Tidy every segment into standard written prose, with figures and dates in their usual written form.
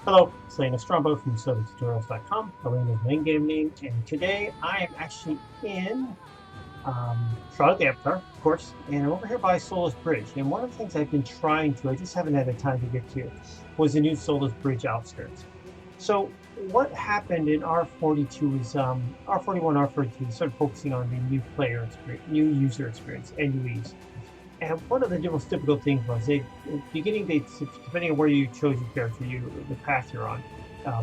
Hello, it's Strongbow from SolaceTutorials.com. Elena's main game name, and today I am actually in Shroud, of course, and I'm over here by Solace Bridge. And one of the things I've been trying to, I just haven't had the time to get to, was the new Solace Bridge Outskirts. So what happened in R42 is R41, R42 started focusing on the new player experience, new user experience, NUEs. And one of the most difficult things was beginning depending on where you chose your character, the path you're on,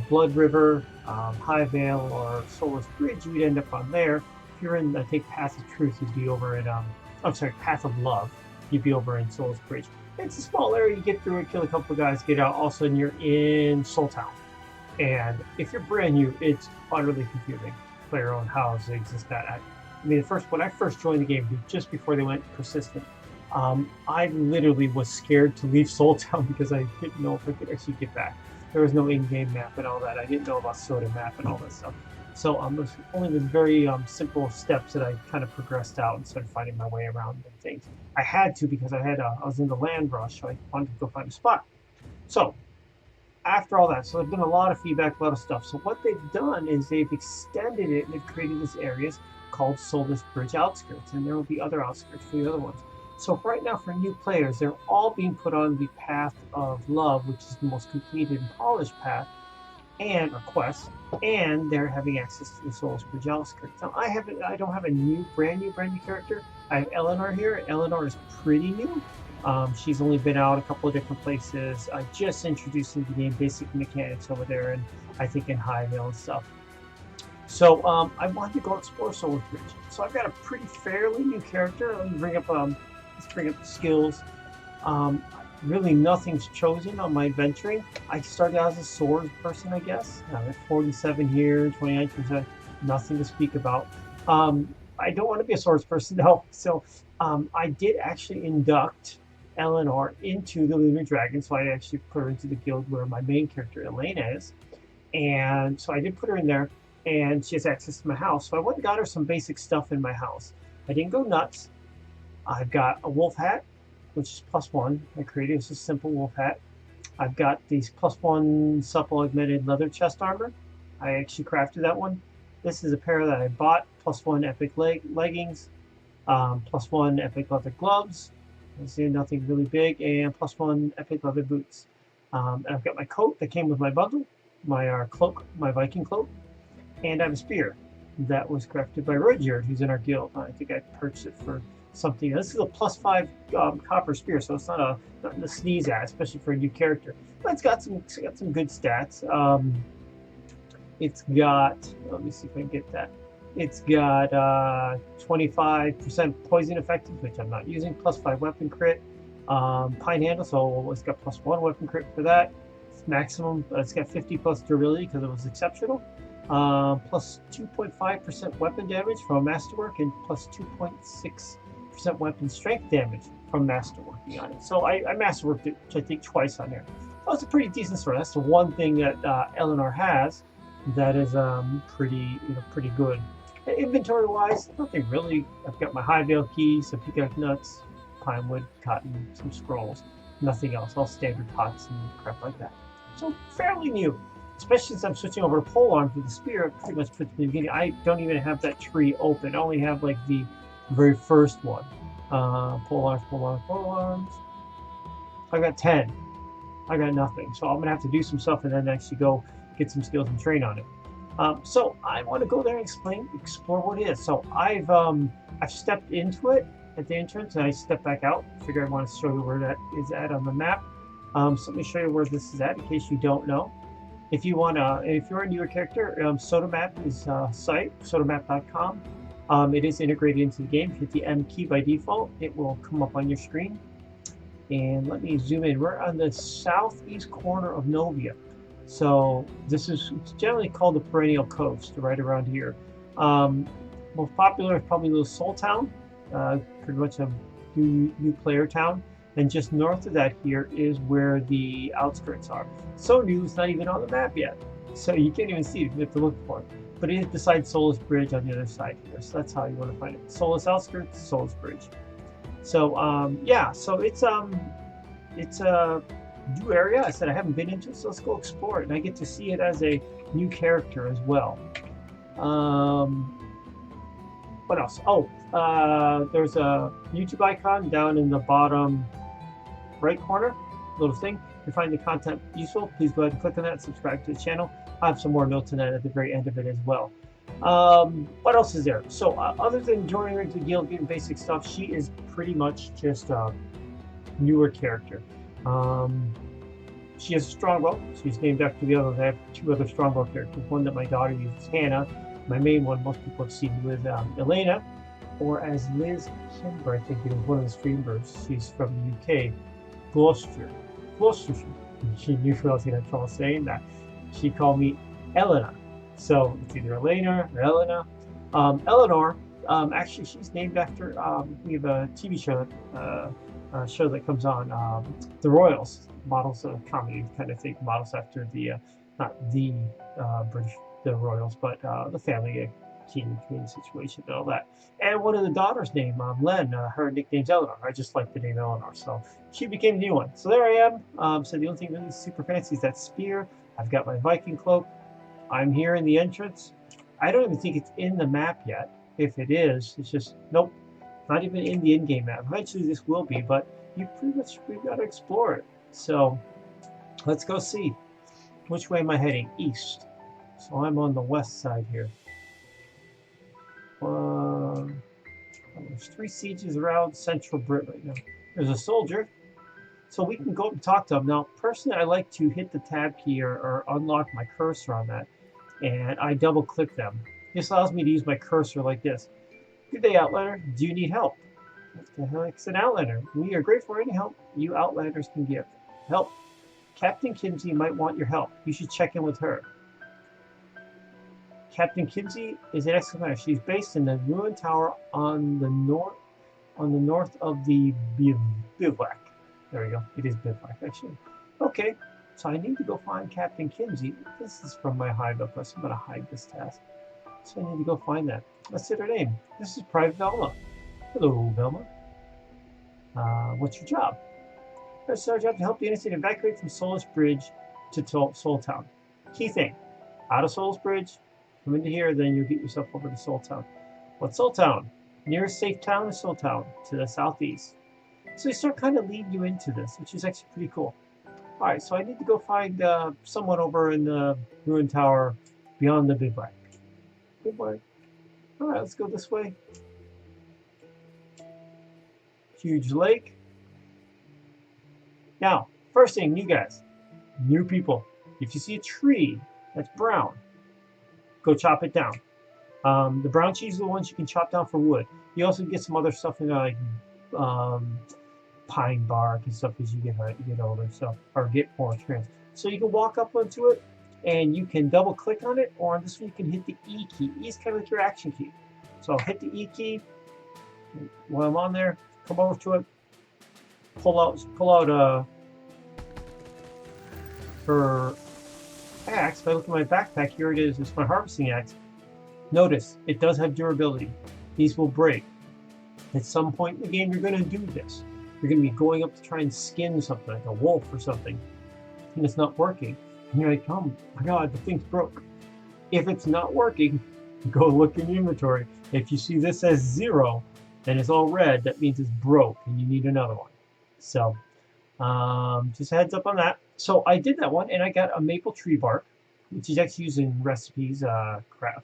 Blood River, High Vale, or Solace Bridge, you'd end up on there. If you're in, I think, Path of Truth, you'd be over at, I'm sorry, Path of Love, you'd be over in Solace Bridge. It's a small area, you get through it, kill a couple of guys, get out, all of a sudden you're in Soul Town. And if you're brand new, it's utterly confusing. Player on how to exist that. I mean, when I first joined the game, just before they went persistent, I literally was scared to leave Soul Town because I didn't know if I could actually get back. There was no in-game map and all that. I didn't know about Soda map and all that stuff. So there's only the very simple steps that I kind of progressed out and started finding my way around and things. I had to because I was in the land rush, so I wanted to go find a spot. So after all that, so there's been a lot of feedback, a lot of stuff. So what they've done is they've extended it and they've created this areas called Solace Bridge Outskirts, and there will be other outskirts for the other ones. So right now, for new players, they're all being put on the Path of Love, which is the most completed and polished path, and or quest, and they're having access to the Solace Bridge Outskirts. Now, I don't have a brand new character. I have Eleanor here. Eleanor is pretty new. She's only been out a couple of different places. I just introduced into the game basic mechanics over there, and I think in Highvale and stuff. So I wanted to go explore Solace Bridge. So I've got a pretty fairly new character. Let me bring up the skills. Really nothing's chosen on my adventuring. I started out as a sword person, I guess. I'm at 47 here, 29%, nothing to speak about. I don't want to be a swords person though, so I did actually induct Eleanor into the Lunar Dragon, so I actually put her into the guild where my main character Elena is, and so I did put her in there, and she has access to my house. So I went and got her some basic stuff in my house. I didn't go nuts. I've got a wolf hat, which is +1. I created it's a simple wolf hat. I've got these +1 supple augmented leather chest armor. I actually crafted that one. This is a pair that I bought, +1 epic leggings, +1 epic leather gloves. I see nothing really big, and +1 epic leather boots. And I've got my coat that came with my bundle, my cloak, my Viking cloak, and I have a spear that was crafted by Rudyard, who's in our guild. I think I purchased it for something. This is a +5 copper spear, so it's nothing to sneeze at, especially for a new character. But it's got some good stats. It's got, let me see if I can get that. It's got 25% poison effective, which I'm not using, +5 weapon crit, pine handle, so it's got +1 weapon crit for that. It's maximum, it's got 50+ durability because it was exceptional. Plus 2.5% weapon damage from masterwork, and plus 2.6% weapon strength damage from masterworking on it. So I masterworked it, I think, twice on there. That was a pretty decent sword. That's the one thing that Eleanor has that is pretty good. Inventory wise, nothing really. I've got my High Vale key, some peacock nuts, pine wood, cotton, some scrolls. Nothing else. All standard pots and crap like that. So fairly new. Especially since I'm switching over to polearm for the spear, it pretty much puts me in the beginning. I don't even have that tree open. I only have like the very first one. Polearms. I got 10. I got nothing. So I'm gonna have to do some stuff and then actually go get some skills and train on it. So I want to go there and explore what it is. So I've stepped into it at the entrance and I stepped back out. Figure I want to show you where that is at on the map. So let me show you where this is at in case you don't know. If you're a newer character, SodaMap is site, sodamap.com. It is integrated into the game. If you hit the M key by default, it will come up on your screen. And let me zoom in. We're on the southeast corner of Novia. So it's generally called the Perennial Coast, right around here. Most popular is probably Little Soul Town, pretty much a new player town. And just north of that here is where the outskirts are. So new, it's not even on the map yet. So you can't even see it, you have to look for it. But it is beside Solace Bridge on the other side here. So that's how you want to find it. Solace Outskirts, Solace Bridge. So yeah, so it's new area. I said I haven't been into it, so let's go explore it. And I get to see it as a new character as well. What else? Oh, there's a YouTube icon down in the bottom right corner, little thing. If you find the content useful, please go ahead and click on that and subscribe to the channel. I have some more notes on that at the very end of it as well. What else is there? So other than joining her to Guild, getting basic stuff, she is pretty much just a newer character. She has a Strongbow. She's named after the others. I have two other Strongbow characters. One that my daughter uses, Hannah. My main one, most people have seen with Elena, or as Liz Kimber, I think it was one of the streamers. She's from the UK, Gloucestershire. She knew I was going to have trouble saying that. She called me Elena. So it's either Elena or Elena. Eleanor, actually, she's named after, we have a TV show that comes on, The Royals, models of comedy kind of thing, models after the, not the British, the Royals, but the family, king queen situation and all that. And one of the daughters' name, Len, her nickname's Eleanor. I just like the name Eleanor, so she became a new one. So there I am. So the only thing really super fancy is that spear. I've got my Viking cloak. I'm here in the entrance. I don't even think it's in the map yet. If it is, it's just, nope, not even in the in-game map. Eventually this will be, but we've got to explore it. So let's go see. Which way am I heading? East. So I'm on the west side here. There's 3 sieges around central Britain right now. There's a soldier. So we can go up and talk to him. Now, personally, I like to hit the tab key or unlock my cursor on that. And I double click them. This allows me to use my cursor like this. Good day, Outlander. Do you need help? What the heck's an Outlander? We are grateful for any help you Outlanders can give. Help. Captain Kinsey might want your help. You should check in with her. Captain Kinsey is an excellent. She's based in the ruined tower on the north of the bivouac. There we go. It is bivouac, actually. Okay, so I need to go find Captain Kinsey. This is from my hide up, so I'm going to hide this task. So I need to go find that. Let's say her name. This is Private Velma. Hello, Velma. What's your job? It's our job to help the innocent evacuate from Solace Bridge to Soul Town. Key thing. Out of Solace Bridge, come into here, then you'll get yourself over to Soul Town. What's Soul Town? Nearest safe town is Soul Town, to the southeast. So they start kind of leading you into this, which is actually pretty cool. Alright, so I need to go find someone over in the ruined tower beyond the bivouac. Bivouac. Alright, let's go this way. Huge lake. Now, first thing, you guys, new people, if you see a tree that's brown, go chop it down. The brown trees are the ones you can chop down for wood. You also get some other stuff in there, like pine bark and stuff as you get older, so or get more trans. So you can walk up onto it, and you can double click on it, or on this one you can hit the E key. E is kind of like your action key. So I'll hit the E key. While I'm on there, come over to it, pull out her axe. If I look at my backpack, here it is. It's my harvesting axe. Notice it does have durability. These will break. At some point in the game, you're going to do this. You're going to be going up to try and skin something, like a wolf or something, and it's not working. And you're like, oh my god, the thing's broke. If it's not working, go look in the inventory. If you see this as 0, and it's all red, that means it's broke, and you need another one. So, just a heads up on that. So I did that one, and I got a maple tree bark, which is actually used in recipes,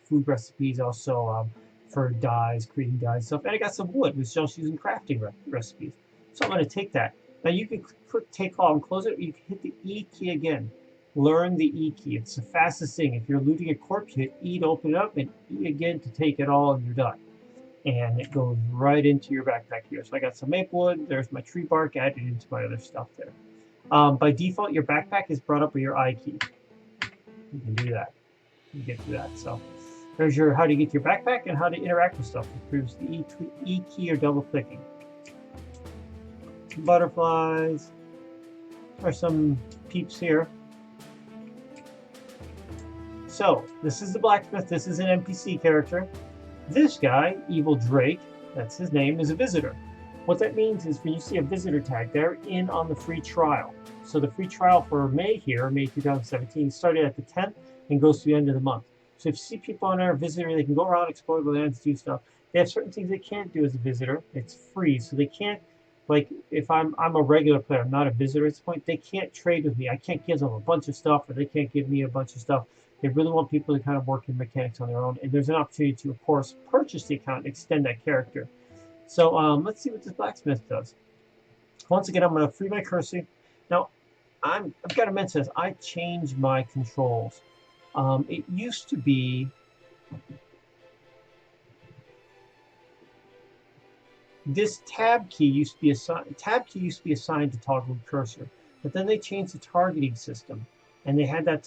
food recipes, also for dyes, creating dyes stuff. And I got some wood, which is also used in crafting recipes. So I'm going to take that. Now you can click take all and close it, or you can hit the E key again. Learn the E key. It's the fastest thing. If you're looting a corpse, you hit E to open it up, and E again to take it all, and you're done. And it goes right into your backpack here. So I got some maple wood. There's my tree bark added into my other stuff there. By default, your backpack is brought up with your I key. You can do that. You get to that. So there's your how to get to your backpack and how to interact with stuff. Improves the E key or double clicking. Butterflies. There are some peeps here. So this is the blacksmith. This is an NPC character. This guy, Evil Drake, that's his name, is a visitor. What that means is when you see a visitor tag, they're in on the free trial. So the free trial for May here, May 2017, started at the 10th and goes to the end of the month. So if you see people on our visitor, they can go around, explore the lands, do stuff. They have certain things they can't do as a visitor. It's free, so they can't, like, if I'm a regular player, I'm not a visitor at this point, they can't trade with me. I can't give them a bunch of stuff, or they can't give me a bunch of stuff. They really want people to kind of work in mechanics on their own, and there's an opportunity to, of course, purchase the account and extend that character. So let's see what this blacksmith does. Once again, I'm going to free my cursor. Now, I've got to mention this. I changed my controls. It used to be this tab key used to be assigned to toggle cursor, but then they changed the targeting system, and they had that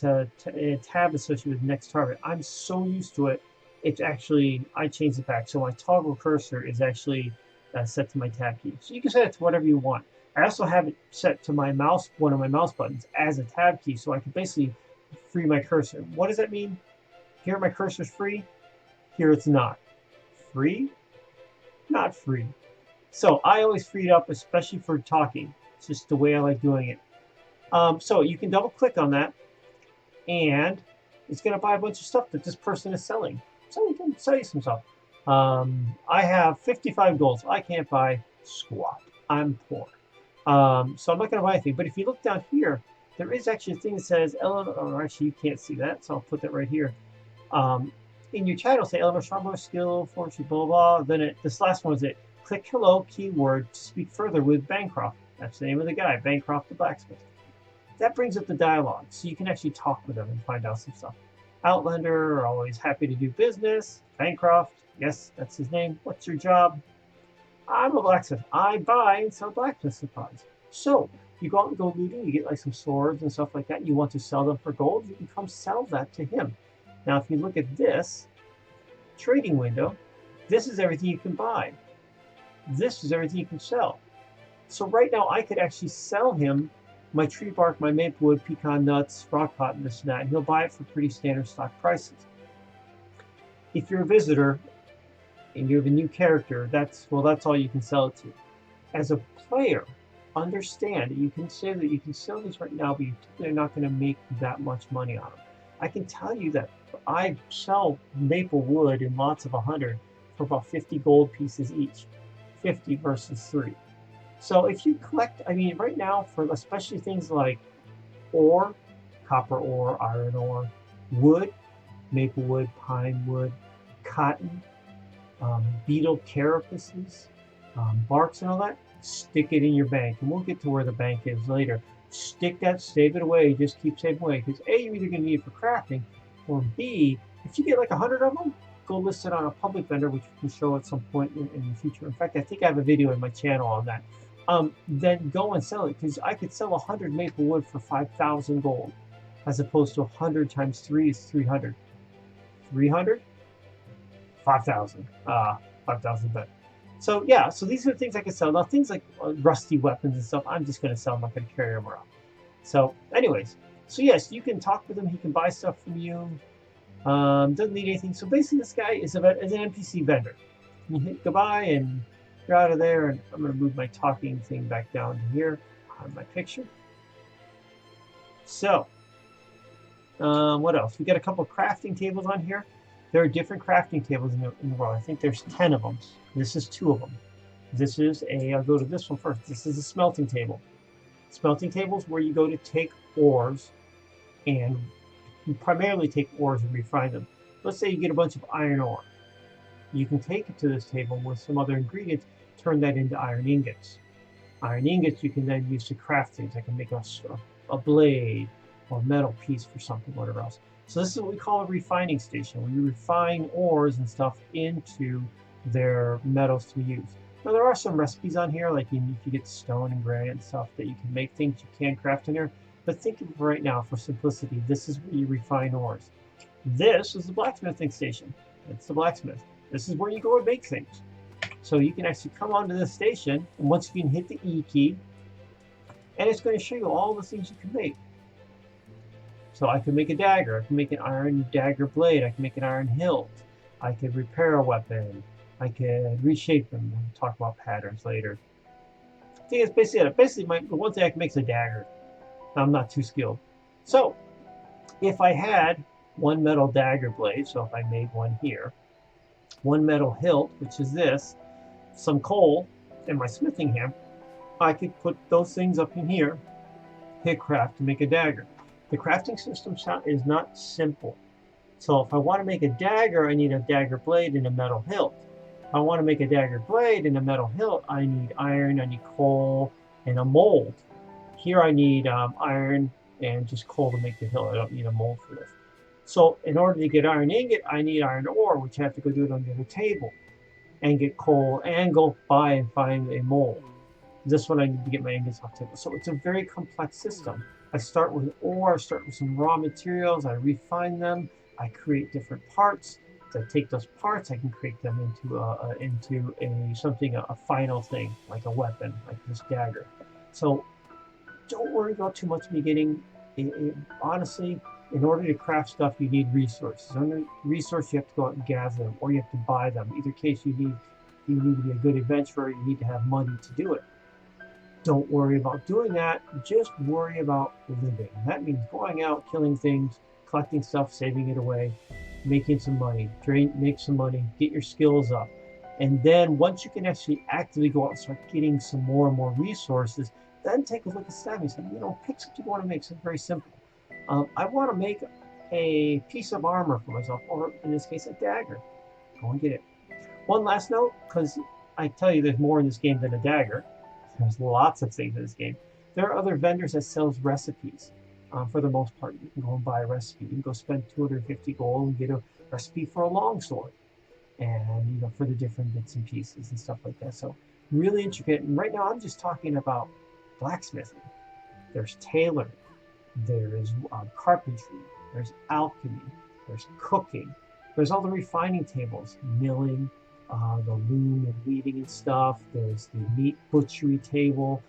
tab associated with next target. I'm so used to it. It's actually, I changed it back, so my toggle cursor is actually set to my tab key. So you can set it to whatever you want. I also have it set to my mouse, one of my mouse buttons, as a tab key, so I can basically free my cursor. What does that mean? Here my cursor's free, here it's not. Free, not free. So I always free it up, especially for talking. It's just the way I like doing it. So you can double click on that, and it's going to buy a bunch of stuff that this person is selling. So you can sell you some stuff. I have 55 gold, so I can't buy squat. I'm poor. So I'm not going to buy anything. But if you look down here, there is actually a thing that says Eleanor, or actually you can't see that, so I'll put that right here. In your chat, it'll say Eleanor Strongbow skill, fortune, blah, blah, blah. Then this last one is it. Click hello keyword to speak further with Bancroft. That's the name of the guy, Bancroft the blacksmith. That brings up the dialogue, so you can actually talk with them and find out some stuff. Outlander, always happy to do business. Bancroft, yes, that's his name. What's your job? I'm a blacksmith. I buy and sell blacksmith supplies. So you go out and go looting, you get like some swords and stuff like that, and you want to sell them for gold, you can come sell that to him. Now, if you look at this trading window, this is everything you can buy. This is everything you can sell. So right now, I could actually sell him my tree bark, my maple wood, pecan nuts, rock pot, and this and that, and he'll buy it for pretty standard stock prices. If you're a visitor and you have a new character, that's all you can sell it to. As a player, understand that you can say that you can sell these right now, but you're not going to make that much money on them. I can tell you that I sell maple wood in lots of 100 for about 50 gold pieces each. 50 versus 3. So if you collect, I mean, right now, for especially things like ore, copper ore, iron ore, wood, maple wood, pine wood, cotton, beetle carapaces, barks and all that, stick it in your bank. And we'll get to where the bank is later. Stick that, save it away, just keep saving away. Because A, you're either going to need it for crafting, or B, if you get like 100 of them, go list it on a public vendor, which we can show at some point in the future. In fact, I think I have a video in my channel on that. Then go and sell it, because I could sell 100 maple wood for 5,000 gold, as opposed to 100 times 3 is 300. 300? 5,000. 5,000 better. So yeah, so these are the things I can sell. Now things like rusty weapons and stuff, I'm just going to sell. I'm not going to carry them around. So anyways, so yes, you can talk with him. He can buy stuff from you. Doesn't need anything. So basically this guy is an NPC vendor. You hit goodbye and you're out of there. And I'm going to move my talking thing back down to here on my picture. So what else? We got a couple of crafting tables on here. There are different crafting tables in the world. I think there's 10 of them. This is 2 of them. This is I'll go to this one first. This is a smelting table. Smelting table is where you go to take ores, and you primarily take ores and refine them. Let's say you get a bunch of iron ore. You can take it to this table with some other ingredients, turn that into iron ingots. Iron ingots you can then use to craft things. I can make a blade or a metal piece for something, whatever else. So this is what we call a refining station. We refine ores and stuff into their metals to use. Now there are some recipes on here, like if you get stone and granite and stuff, that you can make things you can craft in here. But think of it right now, for simplicity, this is where you refine ores. This is the blacksmithing station. It's the blacksmith. This is where you go and make things. So you can actually come onto this station, and once you can hit the E key, and it's going to show you all the things you can make. So I can make a dagger, I can make an iron dagger blade, I can make an iron hilt, I can repair a weapon, I can reshape them. We'll talk about patterns later. I think it's basically it. Basically, the one thing I can make is a dagger. I'm not too skilled. So if I had one metal dagger blade, so if I made one here, one metal hilt, which is this, some coal, and my smithing hammer, I could put those things up in here, hit craft to make a dagger. The crafting system is not simple. So if I want to make a dagger, I need a dagger blade and a metal hilt. If I want to make a dagger blade and a metal hilt, I need iron, I need coal, and a mold. Here I need iron and just coal to make the hilt. I don't need a mold for this. So in order to get iron ingot, I need iron ore, which I have to go do it under the table, and get coal, and go buy and find a mold. This one I need to get my ingots off the table. So it's a very complex system. I start with ore, I start with some raw materials, I refine them, I create different parts. As I take those parts, I can create them into a final thing, like a weapon, like this dagger. So don't worry about too much beginning. Honestly, in order to craft stuff, you need resources. Under resource, you have to go out and gather them, or you have to buy them. Either case, you need to be a good adventurer. You need to have money to do it. Don't worry about doing that. Just worry about living. That means going out, killing things, collecting stuff, saving it away, making some money, make some money, get your skills up. And then once you can actually actively go out and start getting some more and more resources, then take a look at stabbing and say, pick something you want to make, something very simple. I want to make a piece of armor for myself, or in this case, a dagger. Go and get it. One last note, because I tell you there's more in this game than a dagger. There's lots of things in this game. There are other vendors that sells recipes. For the most part, you can go and buy a recipe. You can go spend 250 gold and get a recipe for a longsword, and for the different bits and pieces and stuff like that. So really intricate. And right now, I'm just talking about blacksmithing. There's tailoring. There's carpentry. There's alchemy. There's cooking. There's all the refining tables, milling, the loom and weaving and stuff. There's the meat butchery table.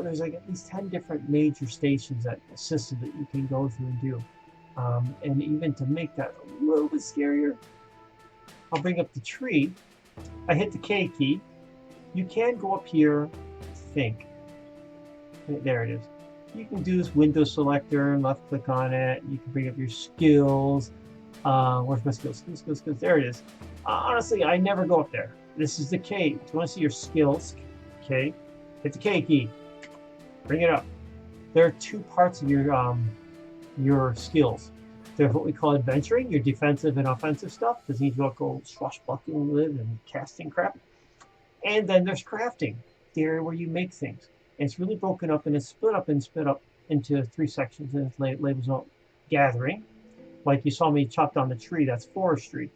There's like at least 10 different major stations that system that you can go through and do. And even to make that a little bit scarier, I'll bring up the tree. I hit the K key. You can go up here, think. There it is. You can do this window selector and left click on it. You can bring up your skills. Where's my skills? Skills. There it is. Honestly, I never go up there. This is the K. If you want to see your skills, K, hit the K key. Bring it up. There are two parts of your skills. There's what we call adventuring, your defensive and offensive stuff. Doesn't need to go swashbuckling with and casting crap. And then there's crafting, the area where you make things. And it's really broken up and it's split up into 3 sections, and it's labels out gathering. Like you saw me chop down the tree, that's forestry.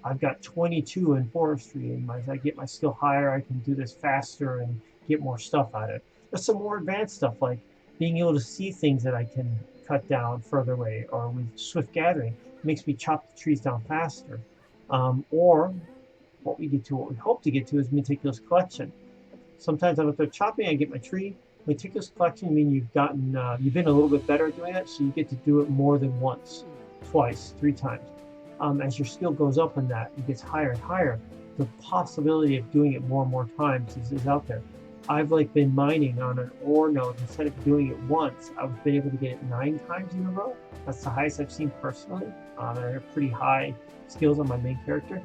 I've got 22 in forestry, and as I get my skill higher, I can do this faster and get more stuff out of it. There's some more advanced stuff, like being able to see things that I can cut down further away, or with swift gathering, it makes me chop the trees down faster. Or what we hope to get to is meticulous collection. Sometimes I'm up there chopping, I get my tree. Meticulous collection means you've been a little bit better at doing it, so you get to do it more than once, twice, 3 times. As your skill goes up in that, it gets higher and higher. The possibility of doing it more and more times is out there. I've been mining on an ore node. Instead of doing it once, I've been able to get it 9 times in a row. That's the highest I've seen personally. I have pretty high skills on my main character.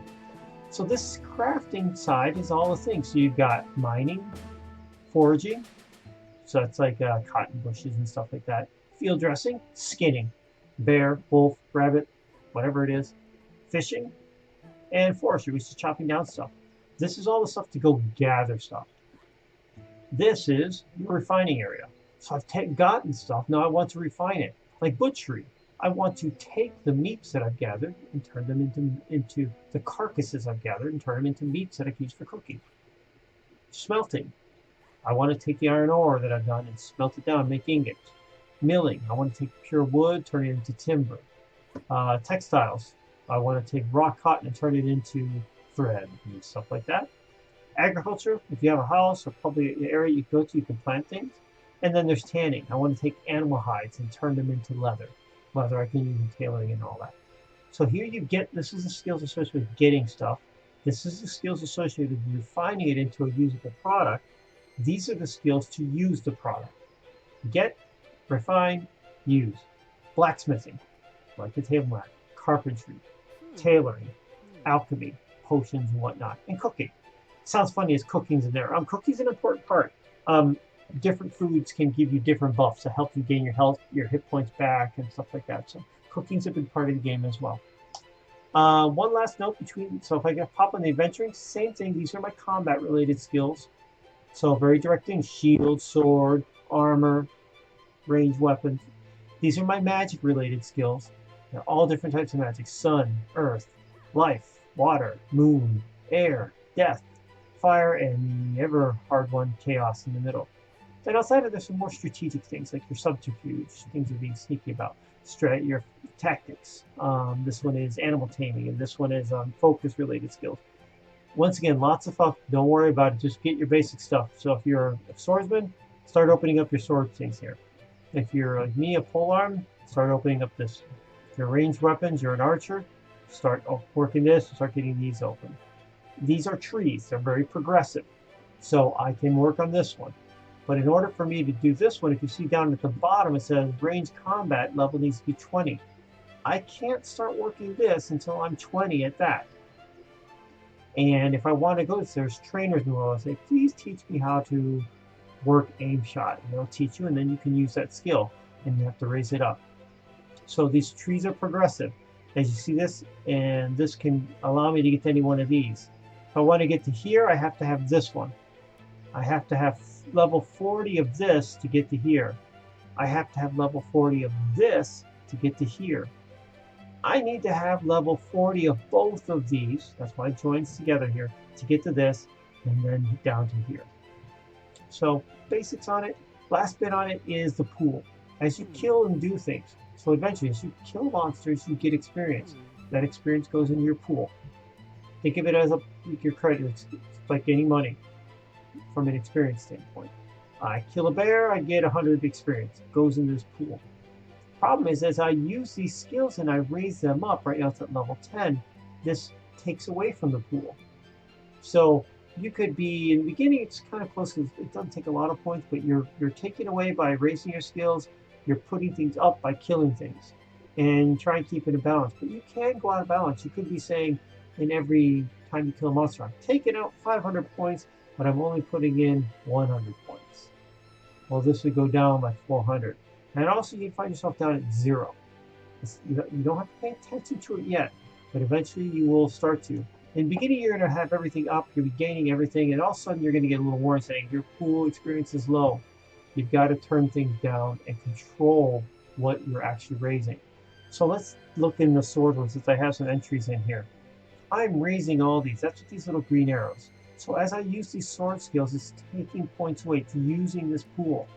So this crafting side is all the things. So you've got mining, foraging, so that's like cotton bushes and stuff like that. Field dressing, skinning, bear, wolf, rabbit, whatever it is, fishing, and forestry, which is chopping down stuff. This is all the stuff to go gather stuff. This is your refining area. So I've gotten stuff. Now I want to refine it. Like butchery, I want to take the meats that I've gathered and turn them into the carcasses I've gathered and turn them into meats that I can use for cooking. Smelting, I want to take the iron ore that I've done and smelt it down, make ingots. Milling, I want to take pure wood, turn it into timber. Textiles, I want to take raw cotton and turn it into thread and stuff like that. Agriculture, if you have a house or probably an area you go to, you can plant things. And then there's tanning. I want to take animal hides and turn them into leather. Leather I can use in tailoring and all that. So here this is the skills associated with getting stuff. This is the skills associated with refining it into a usable product. These are the skills to use the product. Get, refine, use. Blacksmithing, like the table mat, carpentry, Hmm. tailoring, Hmm. alchemy, potions and whatnot, and cooking. Sounds funny as cooking's in there. Cooking's an important part. Um, Different foods can give you different buffs to help you gain your health, your hit points back, and stuff like that. So cooking's a big part of the game as well. One last note between, so if I get pop on the adventuring, same thing. These are my combat related skills. So very direct things: shield, sword, armor, ranged weapons. These are my magic related skills. They're all different types of magic: sun, earth, life, water, moon, air, death, fire, and the ever hard one, chaos in the middle. Then outside of this, some more strategic things like your subterfuge, things you're being sneaky about, your tactics. This one is animal taming, and this one is focus related skills. Once again, lots of fluff. Don't worry about it. Just get your basic stuff. So if you're a swordsman, start opening up your sword things here. If you're like me, a polearm, start opening up this. If you're ranged weapons, you're an archer, start working this, start getting these open. These are trees. They're very progressive. So I can work on this one. But in order for me to do this one, if you see down at the bottom, it says range combat level needs to be 20. I can't start working this until I'm 20 at that. And if I want to go, there's trainers who will say, please teach me how to work aim shot. And they'll teach you, and then you can use that skill, and you have to raise it up. So these trees are progressive. As you see this, and this can allow me to get to any one of these. If I want to get to here, I have to have this one. I have to have level 40 of this to get to here. I have to have level 40 of this to get to here. I need to have level 40 of both of these. That's why it joins together here to get to this, and then down to here. So basics on it. Last bit on it is the pool. As you kill and do things, so eventually as you kill monsters, you get experience. That experience goes into your pool. Think of it as your credit. It's like any money from an experience standpoint. I kill a bear, I get 100 experience. It goes into this pool. Problem is, as I use these skills and I raise them up, right now it's at level 10, this takes away from the pool. So you could be, in the beginning, it's kind of close because it doesn't take a lot of points, but you're taking away by raising your skills, you're putting things up by killing things, and try and keep it in balance. But you can go out of balance. You could be saying, in every time you kill a monster, I'm taking out 500 points, but I'm only putting in 100 points. Well, this would go down by 400. And also, you find yourself down at 0. You don't have to pay attention to it yet, but eventually you will start to. In the beginning, you're going to have everything up, you'll be gaining everything, and all of a sudden you're going to get a little warning saying your pool experience is low. You've got to turn things down and control what you're actually raising. So let's look in the sword one since I have some entries in here. I'm raising all these. That's what these little green arrows. So as I use these sword skills, it's taking points away. It's using this pool.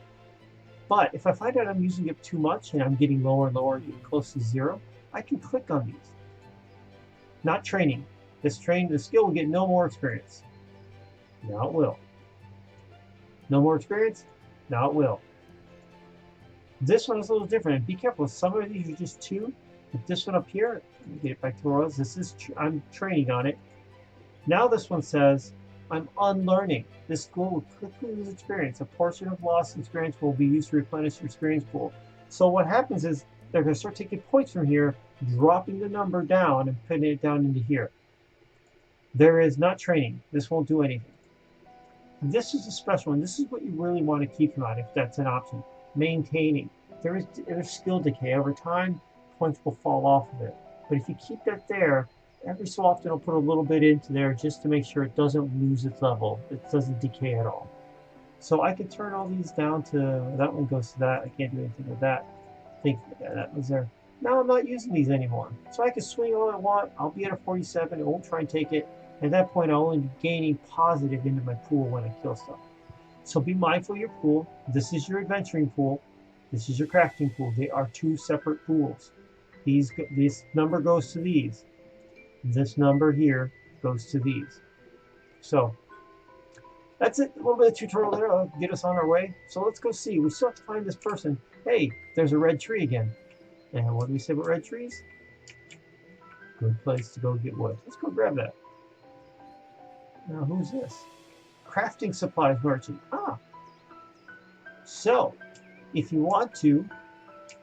But if I find out I'm using it too much and I'm getting lower and lower, getting close to 0, I can click on these. Not training. The skill will get no more experience. Now it will. No more experience? Now it will. This one is a little different. Be careful. Some of these are just 2. But this one up here, let me get it back to where I was. I'm training on it. Now this one says, I'm unlearning. This skill will quickly lose experience. A portion of lost experience will be used to replenish your experience pool. So what happens is they're going to start taking points from here, dropping the number down and putting it down into here. There is not training. This won't do anything. This is a special one. This is what you really want to keep them on if that's an option. Maintaining. There's skill decay. Over time, points will fall off of it. But if you keep that there, every so often I'll put a little bit into there just to make sure it doesn't lose its level. It doesn't decay at all. So I could turn all these down to, that one goes to that. I can't do anything with that. I think that was there. Now I'm not using these anymore. So I can swing all I want. I'll be at a 47. I won't try and take it. At that point, I'll only be gaining positive into my pool when I kill stuff. So be mindful of your pool. This is your adventuring pool. This is your crafting pool. They are 2 separate pools. This number goes to these. This number here goes to these. So that's it. A little bit of tutorial there. That'll get us on our way. So let's go see. We still have to find this person. Hey, there's a red tree again. And what do we say about red trees? Good place to go get wood. Let's go grab that. Now, who's this? Crafting supplies merchant. Ah. So, if you want to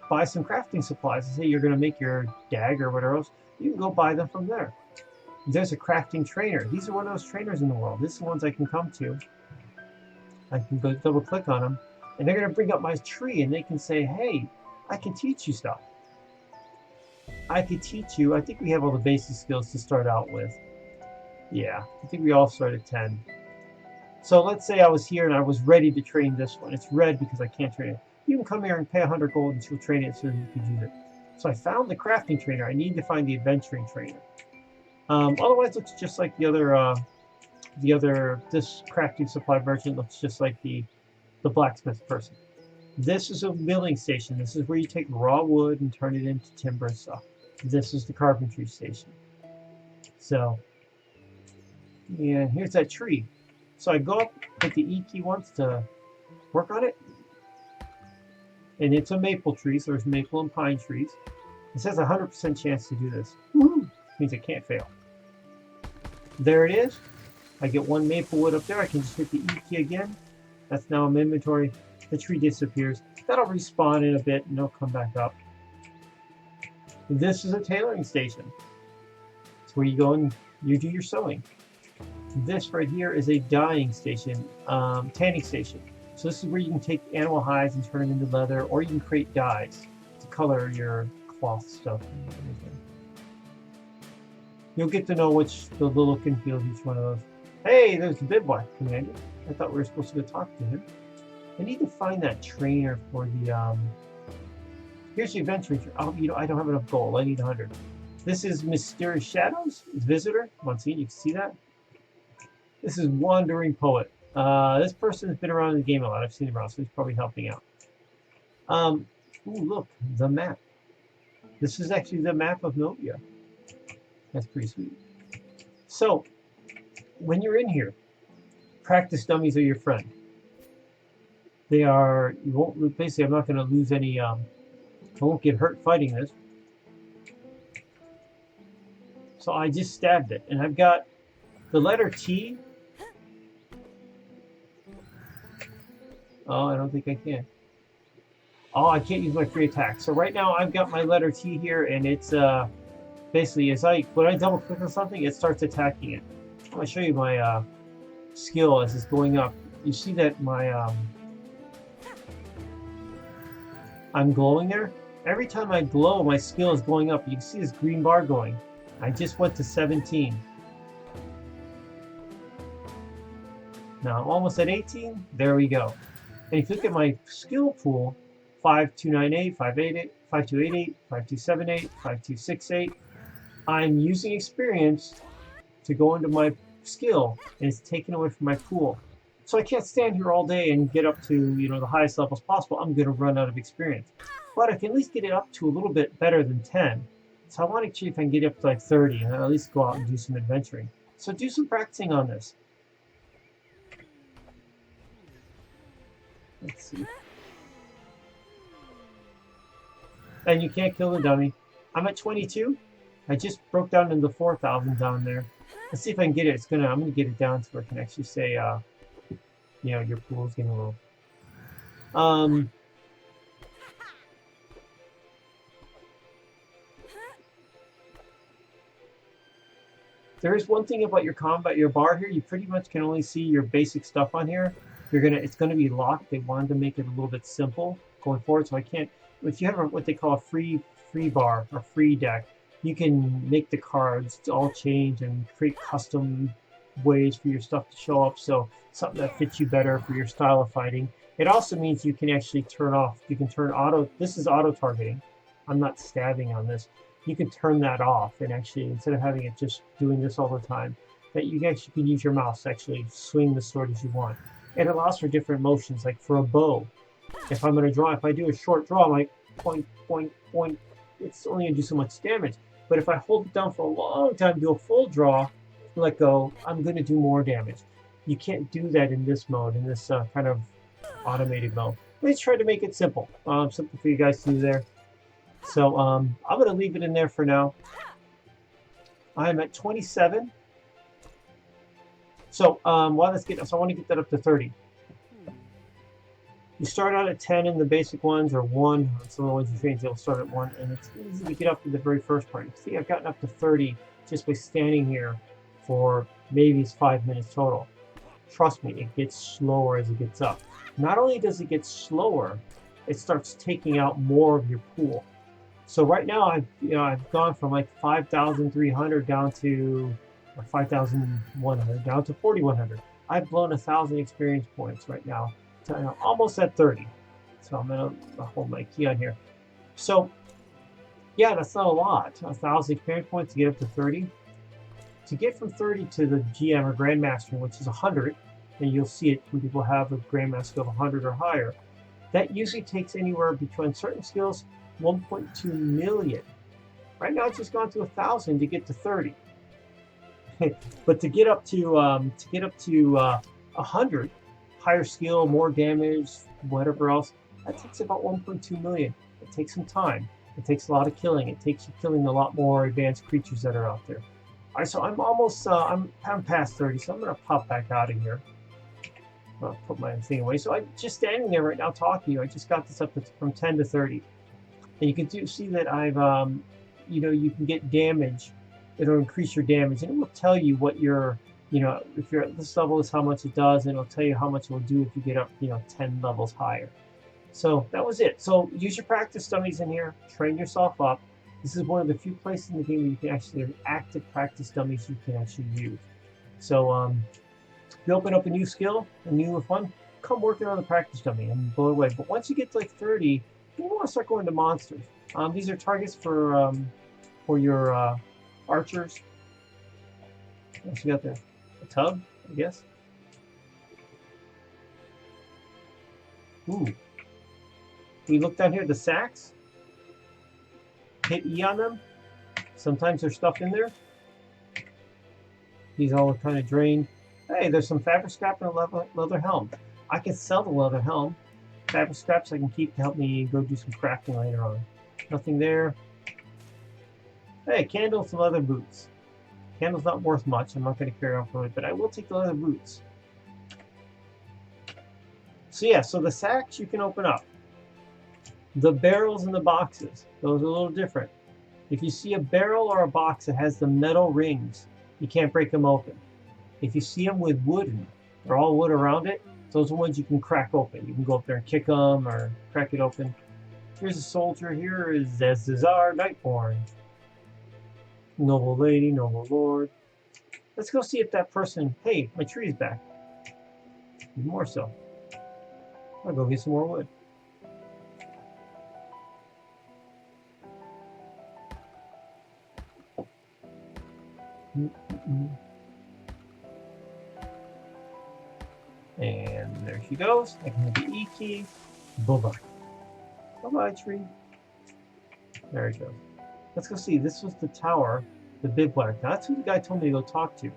buy some crafting supplies, and say you're going to make your dagger or whatever else, you can go buy them from there. There's a crafting trainer. These are one of those trainers in the world. These are the ones I can come to. I can go double click on them, and they're going to bring up my tree, and they can say, hey, I can teach you stuff. I could teach you. I think we have all the basic skills to start out with. Yeah, I think we all start at 10. So let's say I was here and I was ready to train this one. It's red because I can't train it. You can come here and pay 100 gold and she'll train it so you can use it. So I found the crafting trainer. I need to find the adventuring trainer. Otherwise, it looks just like the other. This crafting supply merchant looks just like the blacksmith person. This is a milling station. This is where you take raw wood and turn it into timber and stuff. This is the carpentry station. So, yeah, here's that tree. So I go up, hit the E key once to work on it. And it's a maple tree, so there's maple and pine trees. It says 100% chance to do this. Woohoo! Means it can't fail. There it is. I get one maple wood up there. I can just hit the E key again. That's now in my inventory. The tree disappears. That'll respawn in a bit and it'll come back up. This is a tailoring station. It's where you go and you do your sewing. This right here is a dyeing station, tanning station. So this is where you can take animal hides and turn them into leather, or you can create dyes to color your cloth stuff. You'll get to know the look and feel of each one of those. Hey, there's the Bidwife Commander. I thought we were supposed to go talk to him. I need to find that trainer for the, here's the adventuring. Oh, I don't have enough gold. I need 100. This is Mysterious Shadows, Visitor. Once again, you can see that. This is Wandering Poet. This person has been around in the game a lot. I've seen him around, so he's probably helping out. Ooh, look, the map. This is actually the map of Novia. That's pretty sweet. So, when you're in here, practice dummies are your friend. They are, you won't, basically I'm not going to lose any, I won't get hurt fighting this. So I just stabbed it, and I've got the letter T. Oh, I don't think I can. Oh, I can't use my free attack. So right now I've got my letter T here, and it's basically when I double click on something, it starts attacking it. I'm gonna show you my skill as it's going up. You see that my I'm glowing there. Every time I glow, my skill is going up. You can see this green bar going. I just went to 17. Now I'm almost at 18. There we go. And if you look at my skill pool, 5298, 588, 5288, 5278, 5268, I'm using experience to go into my skill, and it's taken away from my pool. So I can't stand here all day and get up to the highest levels possible. I'm going to run out of experience. But I can at least get it up to a little bit better than 10. So I want to see if I can get up to like 30 and at least go out and do some adventuring. So do some practicing on this. Let's see. And you can't kill the dummy. I'm at 22. I just broke down into 4,000 down there. Let's see if I can get it. I'm gonna get it down so I can actually say, your pool's getting low. There is one thing about your combat, your bar here. You pretty much can only see your basic stuff on here. It's gonna be locked. They wanted to make it a little bit simple going forward, so I can't. If you have what they call a free bar or free deck, you can make the cards all change and create custom ways for your stuff to show up. So something that fits you better for your style of fighting. It also means you can actually turn off. You can turn auto. This is auto targeting. I'm not stabbing on this. You can turn that off and actually, instead of having it just doing this all the time, that you actually can use your mouse to actually swing the sword as you want. It allows for different motions, like for a bow. If I'm going to draw, if I do a short draw, I'm like point, point, point. It's only going to do so much damage. But if I hold it down for a long time, do a full draw, let go, I'm going to do more damage. You can't do that in this mode, in this kind of automated mode. Let's try to make it simple. Simple for you guys to do there. So I'm going to leave it in there for now. I'm at 27. So I want to get that up to 30. You start out at 10 in the basic ones, or 1 on some of the ones you train, they'll start at 1, and it's easy to get up to the very first part. You see, I've gotten up to 30 just by standing here for maybe it's 5 minutes total. Trust me, it gets slower as it gets up. Not only does it get slower, it starts taking out more of your pool. So right now, I've gone from like 5,300 down to, or 5,100 down to 4,100. I've blown 1,000 experience points right now, to almost at 30. So I'm gonna hold my key on here. So yeah, that's not a lot. 1,000 experience points to get up to 30. To get from 30 to the GM or Grandmaster, which is 100, and you'll see it when people have a Grandmaster of 100 or higher, that usually takes anywhere between certain skills 1.2 million. Right now, it's just gone to 1,000 to get to 30. But to get up to 100, higher skill, more damage, whatever else, that takes about 1.2 million. It takes some time. It takes a lot of killing. It takes you killing a lot more advanced creatures that are out there. All right, so I'm almost, I'm past 30, so I'm gonna pop back out of here. I'll put my thing away. So I'm just standing there right now talking to you. I just got this up from 10 to 30. And you can see that I've, you can get damage. It'll increase your damage, and it will tell you what your, if you're at this level, is how much it does, and it'll tell you how much it will do if you get up, 10 levels higher. So that was it. So use your practice dummies in here. Train yourself up. This is one of the few places in the game where you can actually, there's active practice dummies you can actually use. So if you open up a new skill, a new one, come working on the practice dummy and blow away. But once you get to like 30, you want to start going to monsters. These are targets for your archers. What else you got there? A tub, I guess. Ooh. We look down here at the sacks. Hit E on them. Sometimes there's stuff in there. These all kind of drained. Hey, there's some fabric scrap and a leather helm. I can sell the leather helm. Fabric scraps I can keep to help me go do some crafting later on. Nothing there. Hey, candles and leather boots. Candle's not worth much. I'm not going to carry on for it, but I will take the leather boots. So yeah, so the sacks you can open up. The barrels and the boxes, those are a little different. If you see a barrel or a box that has the metal rings, you can't break them open. If you see them with wooden, they're all wood around it, those are ones you can crack open. You can go up there and kick them or crack it open. Here's a soldier. Here is Zazar Nightborn. Noble lady, noble lord. Let's go see if that person, hey, my tree's back. Even more so. I'll go get some more wood. And there she goes. I can hit the E key. Bye-bye. Bye-bye, tree. There it goes. Let's go see. This was the tower, the big black. Now, that's who the guy told me to go talk to.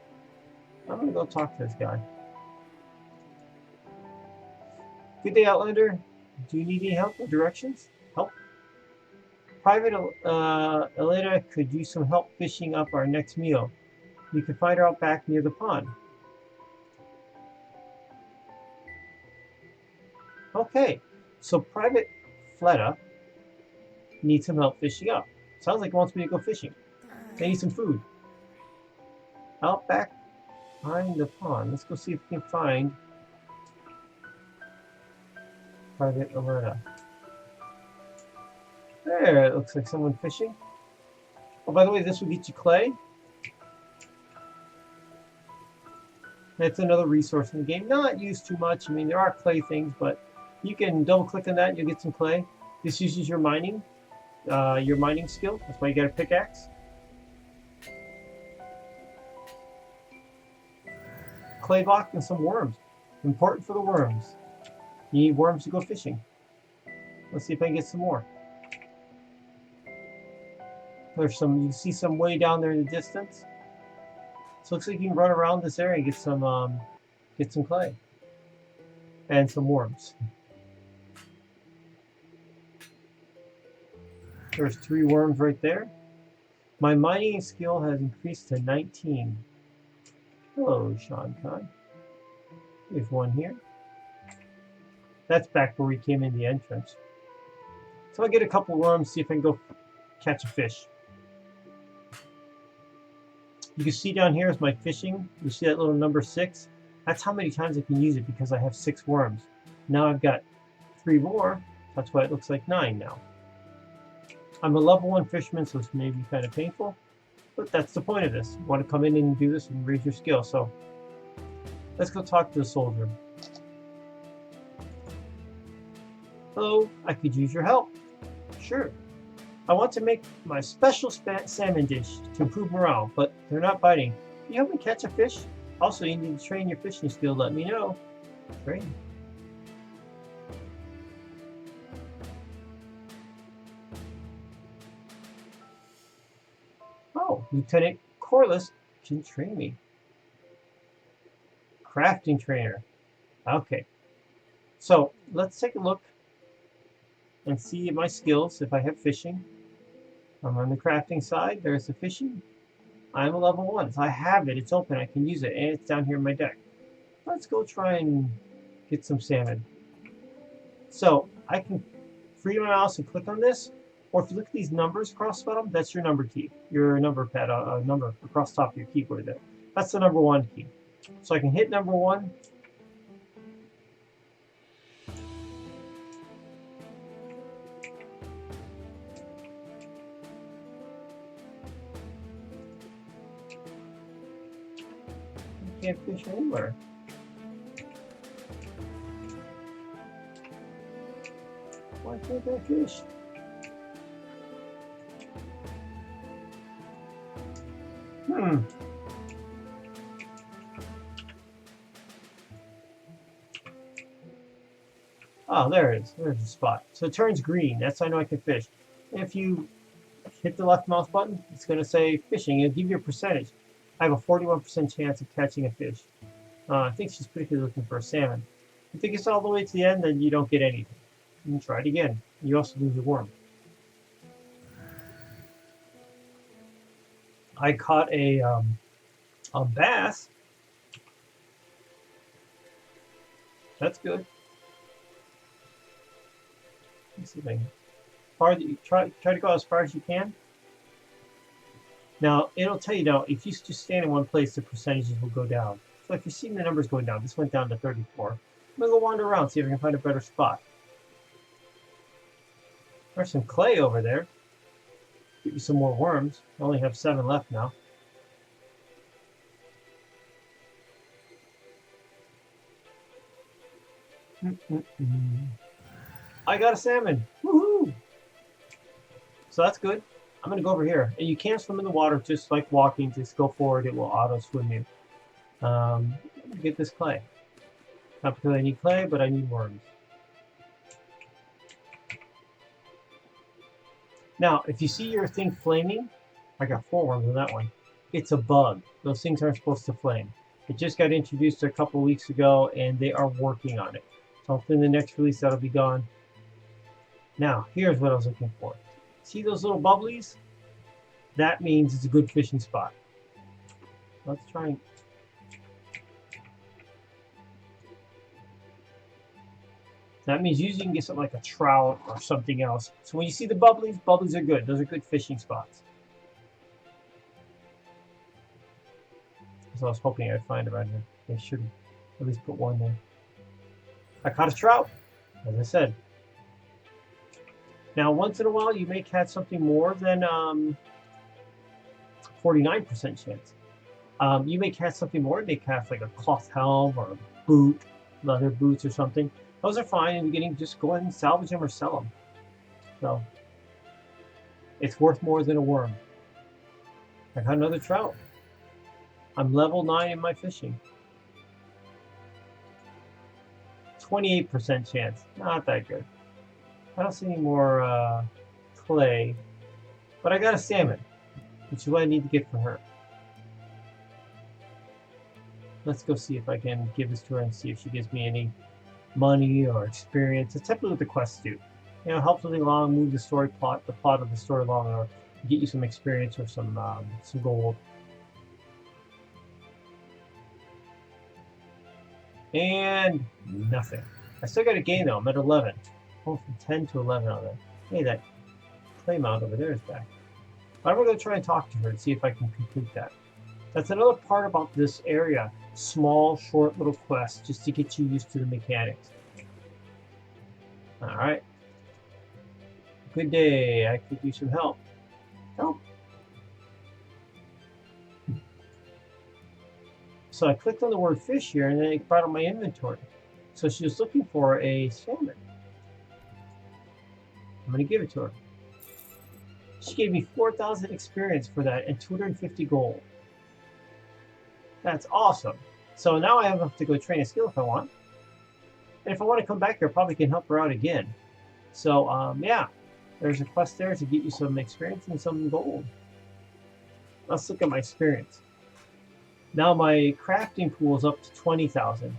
I'm going to go talk to this guy. Good day, Outlander. Do you need any help or directions? Help? Private Elena could use some help fishing up our next meal. You can find her out back near the pond. Okay, so Private Fleta needs some help fishing up. Sounds like he wants me to go fishing. They need some food. Out back behind the pond. Let's go see if we can find Private Elena. There, it looks like someone fishing. Oh, by the way, this will get you clay. That's another resource in the game. Not used too much. I mean, there are clay things, but you can double click on that and you'll get some clay. This uses your mining skill. That's why you got a pickaxe. Clay block and some worms. Important for the worms. You need worms to go fishing. Let's see if I can get some more. There's some, you can see some way down there in the distance. So it looks like you can run around this area and get some clay. And some worms. There's 3 worms right there. My mining skill has increased to 19. Hello, Sean Khan. There's one here. That's back where we came in the entrance. So I get a couple worms, see if I can go catch a fish. You can see down here is my fishing. You see that little number 6? That's how many times I can use it because I have 6 worms. Now I've got 3 more. That's why it looks like 9 now. I'm a level 1 fisherman, so this may be kind of painful, but that's the point of this. You want to come in and do this and raise your skill. So let's go talk to the soldier. Hello, I could use your help. Sure. I want to make my special salmon dish to improve morale, but they're not biting. Can you help me catch a fish? Also, you need to train your fishing skill. Let me know. Train. Oh, Lieutenant Corliss can train me. Crafting trainer. Okay. So let's take a look and see my skills if I have fishing. I'm on the crafting side. There's the fishing. I'm a level 1. So I have it. It's open. I can use it. And it's down here in my deck. Let's go try and get some salmon. So I can free my mouse and click on this. Or if you look at these numbers across the bottom, that's your number key. Your number pad, number across the top of your keyboard there. That's the number 1 key. So I can hit number 1. Can't fish anywhere. Why can't I fish? Oh, there it is. There's the spot. So it turns green. That's how I know I can fish. And if you hit the left mouse button, it's going to say fishing. It'll give you a percentage. I have a 41% chance of catching a fish. I think she's particularly looking for a salmon. If it gets all the way to the end, then you don't get anything. You can try it again. You also lose your worm. I caught a bass. That's good. Let's see if I can try to go as far as you can. Now, it'll tell you now, if you just stand in one place, the percentages will go down. So if you're seeing the numbers going down, this went down to 34. I'm going to go wander around, see if I can find a better spot. There's some clay over there. Get you some more worms. I only have 7 left now. I got a salmon. Woohoo! So that's good. I'm going to go over here. And you can't swim in the water just like walking. Just go forward. It will auto-swim you. Get this clay. Not because I need clay, but I need worms. Now, if you see your thing flaming, I got 4 worms on that one. It's a bug. Those things aren't supposed to flame. It just got introduced a couple weeks ago, and they are working on it. So hopefully in the next release, that'll be gone. Now, here's what I was looking for. See those little bubblies? That means it's a good fishing spot. Let's try and... That means usually you can get something like a trout or something else. So when you see the bubblies, bubblies are good. Those are good fishing spots. So I was hoping I'd find around here. They should at least put one there. I caught a trout, as I said. Now, once in a while, you may catch something more than 49% chance. You may catch something more. You may catch like a cloth helm or a boot, leather boots or something. Those are fine in the beginning. Just go ahead and salvage them or sell them. So, it's worth more than a worm. I got another trout. I'm level 9 in my fishing. 28% chance. Not that good. I don't see any more clay. But I got a salmon, which is what I need to get for her. Let's go see if I can give this to her and see if she gives me any money or experience. It's typically what the quests do. You know, help something along, move the story plot, the plot of the story along, or get you some experience or some gold. And nothing. I still got a gain though. I'm at 11. Going from 10 to 11 on that. Hey, that clay mount over there is back. I'm going to try and talk to her and see if I can complete that. That's another part about this area. Small, short little quests just to get you used to the mechanics. Alright. Good day. I could use some help. Help. So I clicked on the word fish here and then it brought up my inventory. So she was looking for a salmon. I'm going to give it to her. She gave me 4,000 experience for that and 250 gold. That's awesome. So now I have to go train a skill if I want. And if I want to come back here, I probably can help her out again. So, yeah. There's a quest there to get you some experience and some gold. Let's look at my experience. Now my crafting pool is up to 20,000.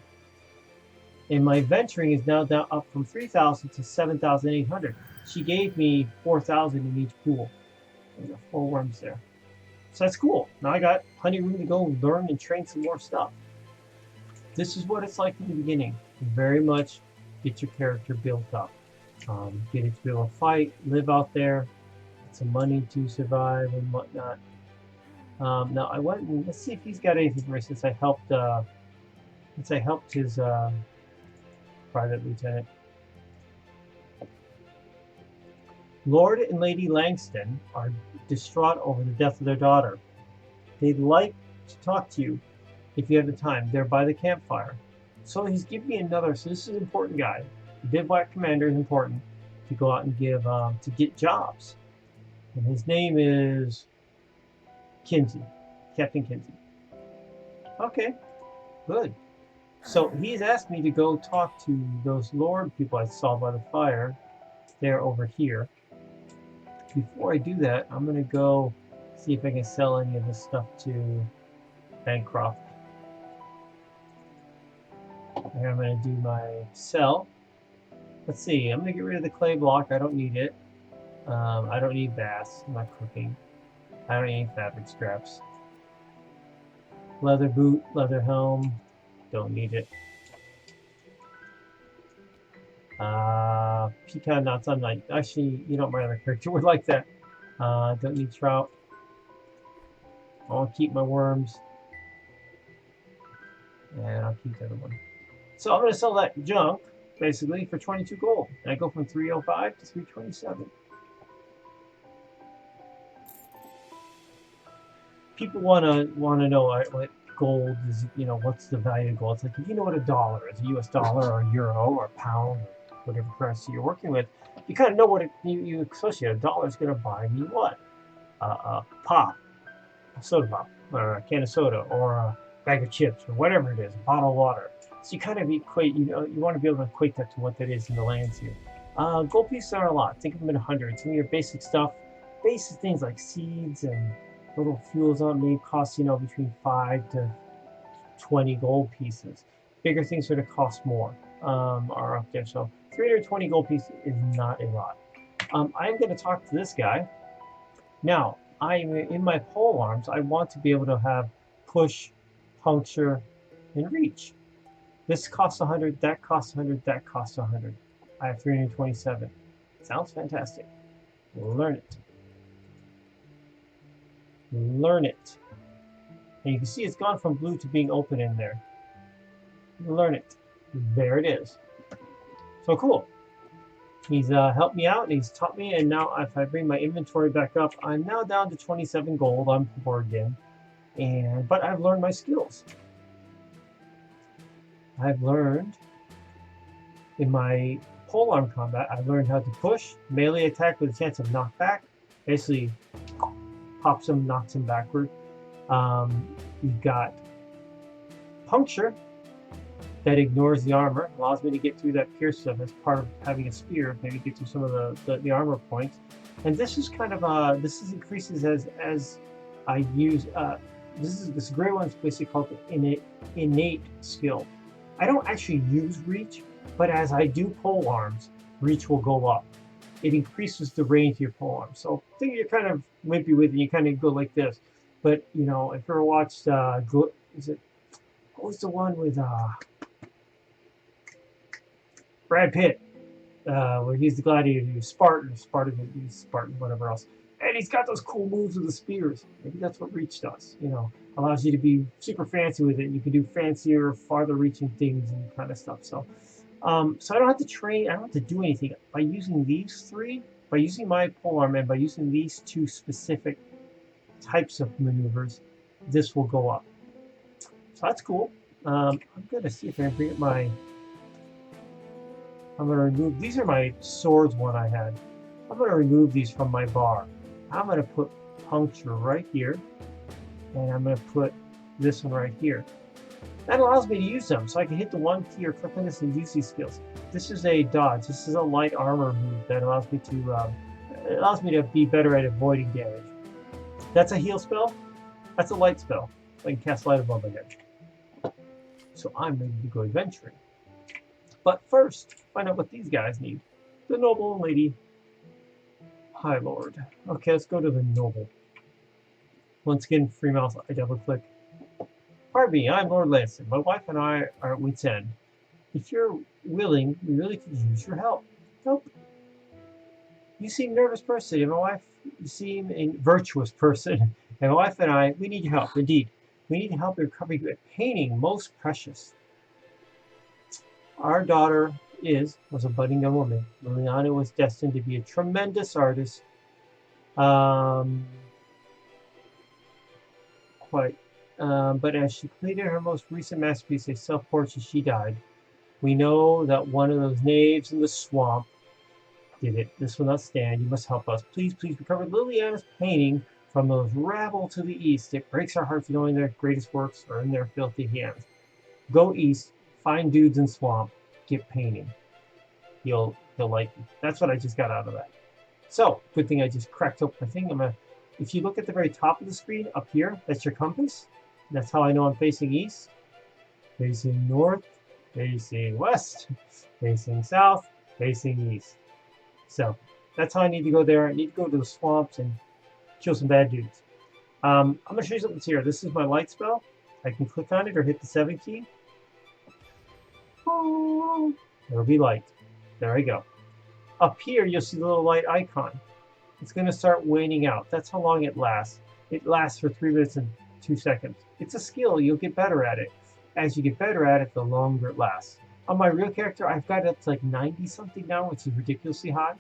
And my venturing is now down up from 3,000 to 7,800. She gave me 4,000 in each pool. There's 4 worms there. So that's cool. Now I got plenty of room to go learn and train some more stuff. This is what it's like in the beginning. Very much get your character built up. Get it to be able to fight, live out there, get some money to survive and whatnot. Now I went and let's see if he's got anything for me since I helped his private lieutenant. Lord and Lady Langston are distraught over the death of their daughter. They'd like to talk to you if you have the time. They're by the campfire. So he's giving me another. So this is an important guy. The bivouac commander is important to go out and give to get jobs. And his name is Kinsey, Captain Kinsey. Okay, good. So he's asked me to go talk to those Lord people I saw by the fire. They're over here. Before I do that, I'm going to go see if I can sell any of this stuff to Bancroft. And I'm going to do my sell. Let's see, I'm going to get rid of the clay block. I don't need it. I don't need bass. I'm not cooking. I don't need any fabric scraps. Leather boot, leather helm. Don't need it. Pecan nuts, I'm not. Actually, you don't my other character would like that. Don't need trout. I'll keep my worms. And I'll keep the other one. So I'm going to sell that junk, basically, for 22 gold. And I go from 305 to 327. People want to know what gold is, what's the value of gold. It's like, if you know what a dollar is, a US dollar or a euro or a pound, or whatever currency you're working with, you kind of know what you associate. A dollar is going to buy me what? A pop, a soda pop, or a can of soda, or a bag of chips, or whatever it is, a bottle of water. So you kind of equate, you want to be able to equate that to what that is in the lands here. Gold pieces are a lot. Think of them in hundreds. Some of your basic stuff, basic things like seeds and little fuels on me cost, between 5 to 20 gold pieces. Bigger things that cost more are up there. So 320 gold pieces is not a lot. I'm going to talk to this guy. Now, in my pole arms, I want to be able to have push, puncture, and reach. This costs 100, that costs 100, that costs 100. I have 327. Sounds fantastic. Learn it. Learn it. And you can see it's gone from blue to being open in there. Learn it. There it is. So cool. He's helped me out and he's taught me, and now if I bring my inventory back up, I'm now down to 27 gold. I'm poor again. But I've learned my skills. I've learned in my polearm combat, I've learned how to push, melee attack with a chance of knockback. Basically, pops him, knocks him backward. You've got puncture that ignores the armor, allows me to get through that pierce stuff as part of having a spear, maybe get through some of the armor points. And this is kind of this increases as I use this gray one is basically called the innate skill. I don't actually use reach, but as I do pole arms, reach will go up. It increases the range of your pole arms. So think you're kind of wimpy with it, you kind of go like this. But if you ever watched what was the one with Brad Pitt, where he's the gladiator, he's Spartan, whatever else. And he's got those cool moves with the spears. Maybe that's what Reach does. You know, allows you to be super fancy with it. You can do fancier, farther reaching things and kind of stuff. So I don't have to train. I don't have to do anything by using these three. By using my polearm and by using these two specific types of maneuvers, this will go up. So that's cool. I'm gonna see if I can bring up my. I'm gonna remove. These are my swords one I had. I'm gonna remove these from my bar. I'm gonna put puncture right here, and I'm gonna put this one right here. That allows me to use them, so I can hit the 1 key or click on this and use these skills. This is a dodge. This is a light armor move that allows me to be better at avoiding damage. That's a heal spell. That's a light spell. I can cast light above my head. So I'm ready to go adventuring. But first, find out what these guys need. The noble lady. High Lord. Okay, let's go to the noble. Once again, free mouse, I double click. Pardon me, I'm Lord Lansing. My wife and I are at wit's end. If you're willing, we really could use your help. Help? You seem a nervous person, and my wife, you seem a virtuous person. And my wife and I, we need your help, indeed. We need help in recovering a painting most precious. Our daughter was a budding young woman. Liliana was destined to be a tremendous artist. But as she completed her most recent masterpiece, a self-portrait, she died. We know that one of those knaves in the swamp did it. This will not stand. You must help us. Please, please recover Liliana's painting from those rabble to the east. It breaks our hearts knowing their greatest works are in their filthy hands. Go east, find dudes in swamp, get painting. He'll like you. That's what I just got out of that. So, good thing I just cracked open my thing. If you look at the very top of the screen up here, that's your compass. That's how I know I'm facing east, facing north, facing west, facing south, facing east. So that's how I need to go there. I need to go to the swamps and kill some bad dudes. I'm going to show you something here. This is my light spell. I can click on it or hit the 7 key. It'll be light. There I go. Up here, you'll see the little light icon. It's going to start waning out. That's how long it lasts. It lasts for 3 minutes and 2 seconds. It's a skill. You'll get better at it. As you get better at it, the longer it lasts. On my real character, I've got it up to like 90 something now, which is ridiculously high.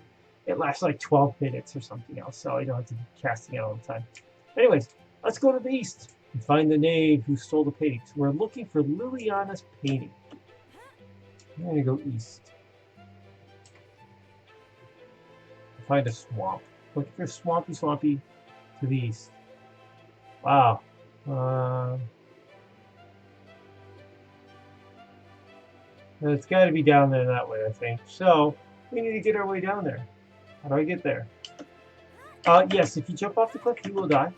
It lasts like 12 minutes or something else, so I don't have to be casting it all the time. Anyways, let's go to the east and find the knave who stole the painting. So we're looking for Liliana's painting. I'm going to go east. Find a swamp. Looking for swampy to the east. Wow. It's got to be down there that way, I think. So we need to get our way down there. How do I get there? Yes, if you jump off the cliff, you will die.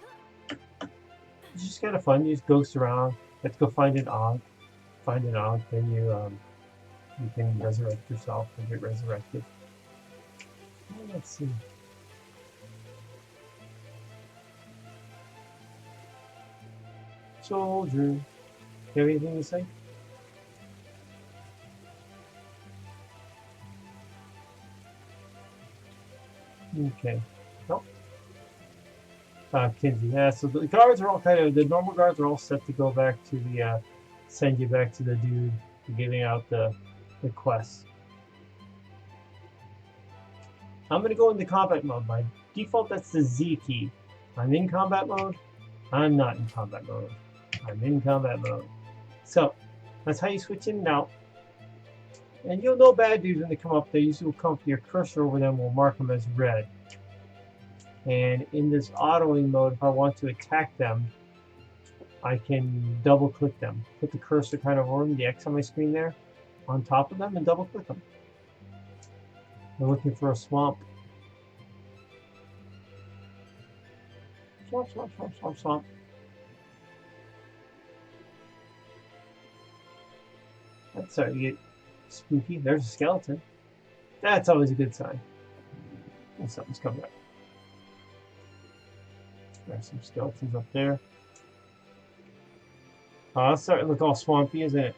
It's just kind of fun. You just ghost around. Let's go find an Ankh. Find an Ankh, then you can resurrect yourself and get resurrected. Let's see. Soldier. Do you have anything to say? Okay. Nope. Kinsey. Yeah, so the guards are all the normal guards are all set to go back to the, send you back to the dude giving out the quests. I'm going to go into combat mode. By default, that's the Z key. I'm in combat mode. I'm not in combat mode. I'm in combat mode. So, that's how you switch in and out. And you'll know bad dudes when they come up. They usually will come up, your cursor over them will mark them as red. And in this autoing mode, if I want to attack them, I can double click them. Put the cursor kind of over them, the X on my screen there, on top of them, and double click them. We're looking for a swamp. Swamp, swamp, swamp, swamp, swamp. That's starting to get spooky. There's a skeleton. That's always a good sign. And something's coming up. There's some skeletons up there. Oh, it's starting to look all swampy, isn't it?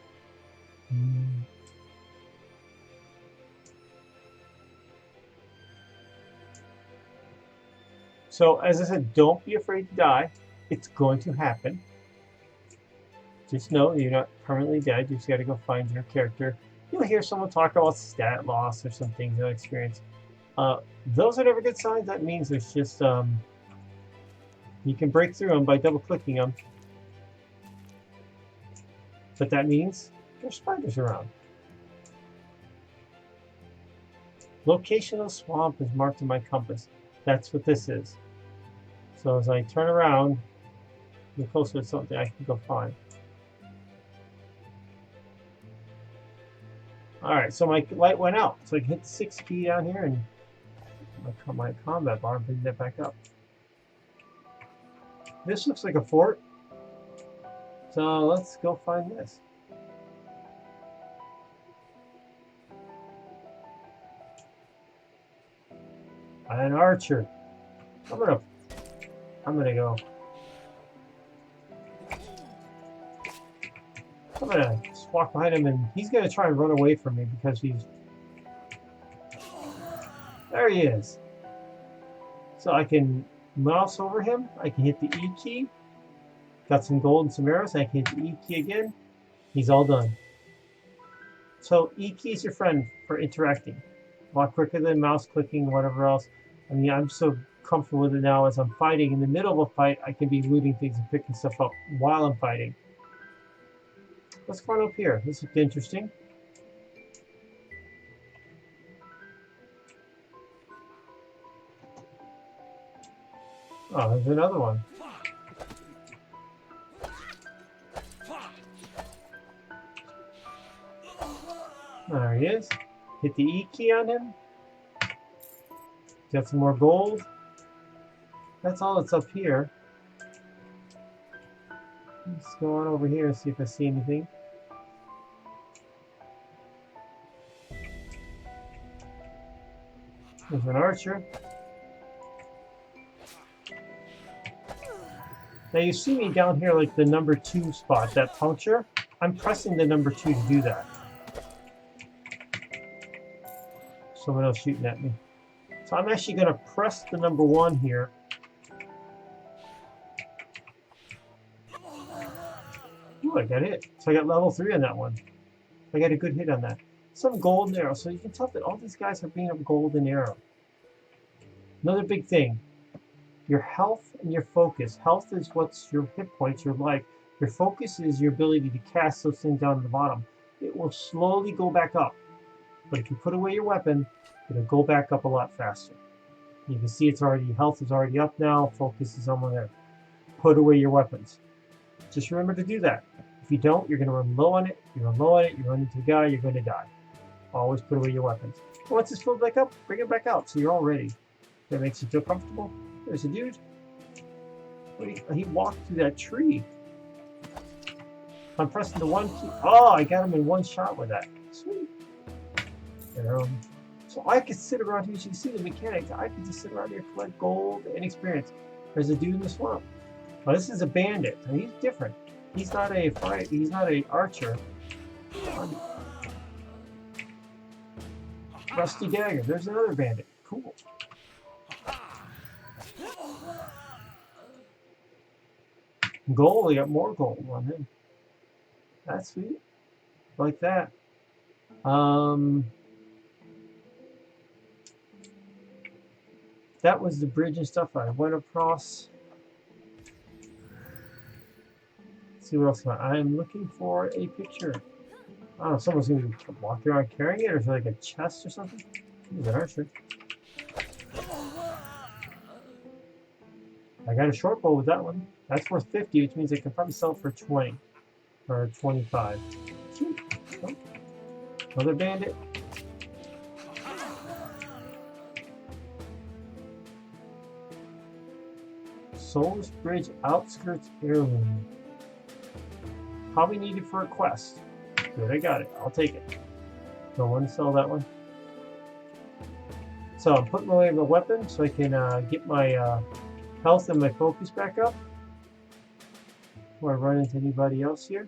So, as I said, don't be afraid to die. It's going to happen. Just know you're not permanently dead. You just got to go find your character. You'll hear someone talk about stat loss or some things they'll experience. Those are never good signs. That means there's just you can break through them by double clicking them, but that means there's spiders around. Location of the swamp is marked in my compass. That's what this is. So as I turn around, get closer to something I can go find. Alright, so my light went out. So I can hit the 6 key down here and my combat bar and bring that back up. This looks like a fort. So let's go find this. An archer. I'm gonna go. I'm gonna just walk behind him and he's gonna try and run away from me because he's... There he is. So I can mouse over him. I can hit the E key. Got some gold and some arrows. I can hit the E key again. He's all done. So E key is your friend for interacting. A lot quicker than mouse clicking, whatever else. I mean, I'm so comfortable with it now. As I'm fighting in the middle of a fight, I can be looting things and picking stuff up while I'm fighting. Let's go on up here. This looks interesting. Oh, there's another one. There he is. Hit the E key on him. Got some more gold. That's all that's up here. Let's go on over here and see if I see anything. There's an archer. Now you see me down here like the number 2 spot, that puncture. I'm pressing the number 2 to do that. Someone else shooting at me. So I'm actually going to press the number 1 here. Ooh, I got hit. So I got level 3 on that one. I got a good hit on that. Some golden arrow. So you can tell that all these guys are bringing up golden arrow. Another big thing. Your health and your focus. Health is what's your hit points, your life. Your focus is your ability to cast those things down to the bottom. It will slowly go back up. But if you put away your weapon, it'll go back up a lot faster. You can see it's already, health is already up now, focus is almost there. Put away your weapons. Just remember to do that. If you don't, you're going to run low on it, you run low on it, you run into a guy, you're going to die. Always put away your weapons. Once it's filled back up, bring it back out so you're all ready. That makes you feel comfortable. There's a dude. He walked through that tree. I'm pressing the 1 key. Oh, I got him in 1 shot with that. Sweet. So I could sit around here. As you can see the mechanics. I could just sit around here, collect gold and experience. There's a dude in the swamp. Now this is a bandit. Now he's different. He's not a fight. He's not an archer. Rusty dagger. There's another bandit. Cool. Gold. We got more gold on him. That's sweet. Like that. That was the bridge and stuff I went across. Let's see what else I'm looking for a picture. I don't know, someone's gonna be walking around carrying it, or is it like a chest or something? There's an archer. I got a short bow with that one. That's worth 50, which means I can probably sell it for 20 or 25. Sweet. Oh. Another bandit. Solace Bridge Outskirts Heirloom. Probably needed for a quest. Good, I got it. I'll take it. Don't want to sell that one. So I'm putting away my weapon so I can get my health and my focus back up before I run into anybody else here.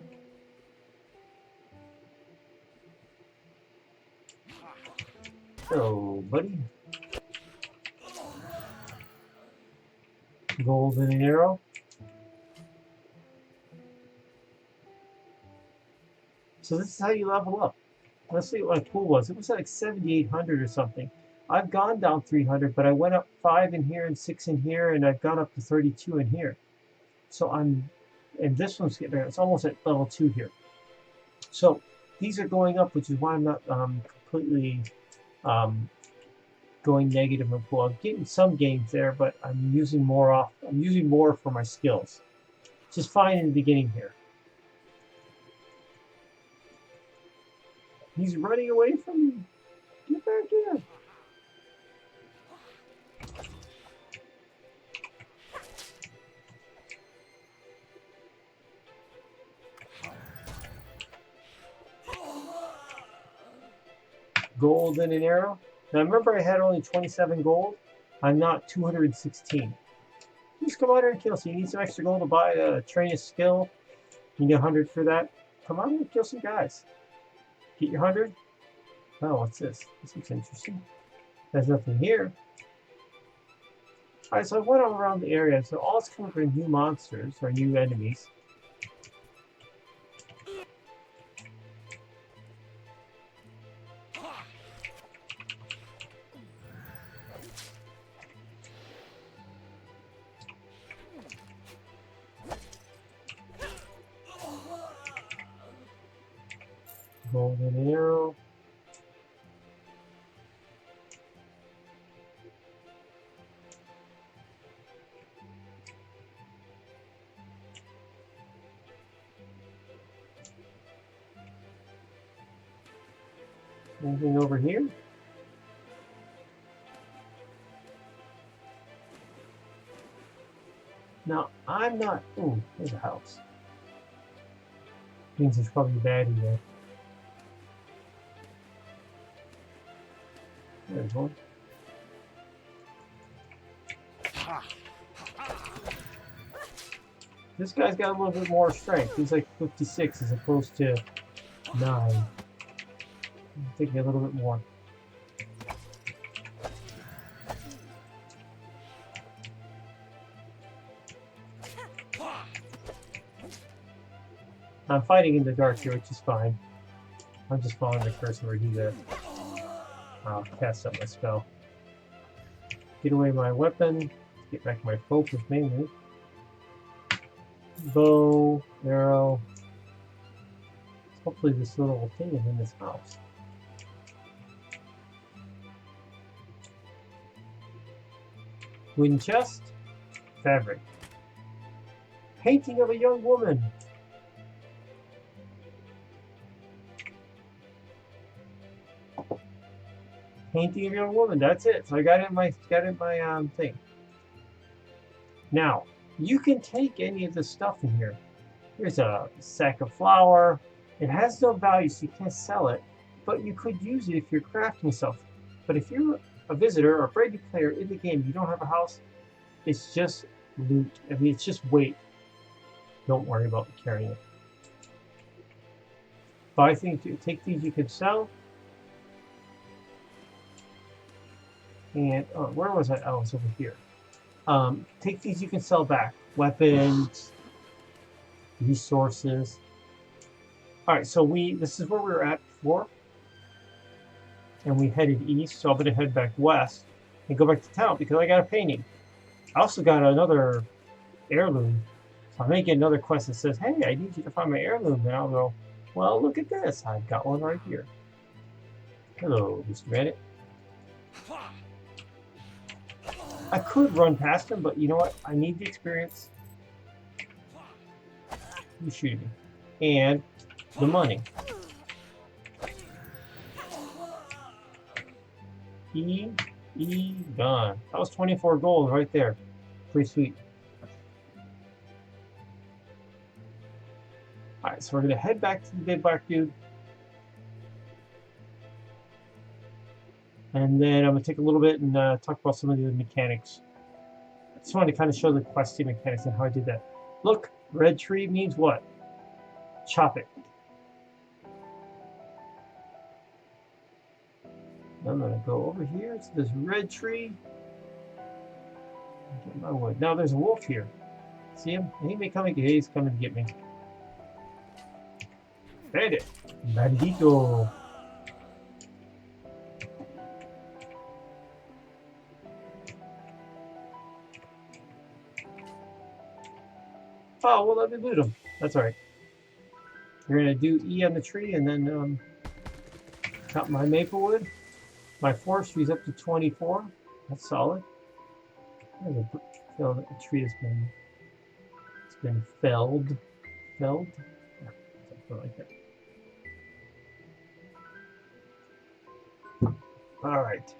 Hello, buddy. Golden arrow. So this is how you level up. Let's see what my pool was. It was like 7,800 or something. I've gone down 300, but I went up 5 in here and 6 in here, and I've gone up to 32 in here. So and this one's getting, it's almost at level 2 here. So these are going up, which is why I'm not completely going negative in pool. I'm getting some gains there, but I'm using more for my skills. Just fine in the beginning here. He's running away from me. Get back here. Gold and an arrow. Now remember I had only 27 gold. I'm not 216. Just come out here and kill. So you need some extra gold to buy a train a skill. You get 100 for that. Come on and kill some guys. Get your 100. Oh, what's this? This looks interesting. There's nothing here. Alright, so I went all around the area. So all it's coming for new monsters or new enemies. Golden arrow. Anything over here? Now, I'm not... Ooh, there's a house. Means there's probably a baddie there. There's one. This guy's got a little bit more strength. He's like 56 as opposed to 9. I'm thinking a little bit more. I'm fighting in the dark here, which is fine. I'm just following the cursor where he's at. I'll cast up my spell. Get away my weapon. Get back my focus mainly. Bow, arrow. Hopefully this little thing is in this house. Wooden chest. Fabric. Painting of a young woman. Painting of a young woman. That's it. So I got it in my thing. Now you can take any of the stuff in here. Here's a sack of flour. It has no value, so you can't sell it. But you could use it if you're crafting stuff. But if you're a visitor or a brand new player in the game, you don't have a house. It's just loot. I mean, it's just weight. Don't worry about carrying it. Buy things. Take these you can sell. And oh, where was I? Oh, it's over here. Take these you can sell back. Weapons, resources. All right, so this is where we were at before, and we headed east. So I'm gonna head back west and go back to town because I got a painting. I also got another heirloom. So I may get another quest that says, "Hey, I need you to find my heirloom," and I'll go, "Well, look at this. I've got one right here." Hello, Mr. Bandit. I could run past him, but you know what? I need the experience. You shoot me. And the money. Gone. That was 24 gold right there. Pretty sweet. Alright, so we're going to head back to the big black dude. And then I'm going to take a little bit and talk about some of the mechanics. I just wanted to kind of show the questing mechanics and how I did that. Look, red tree means what? Chop it. I'm going to go over here to this red tree. Get my wood. Now there's a wolf here. See him? He may come and get. He's coming to get me. Bandit. Bandito. Oh, well, let me loot him. That's all right. We're gonna do E on the tree and then cut my maple wood. My forestry's up to 24. That's solid. There's a tree that's been felled. Felled? Yeah, something like that. All right.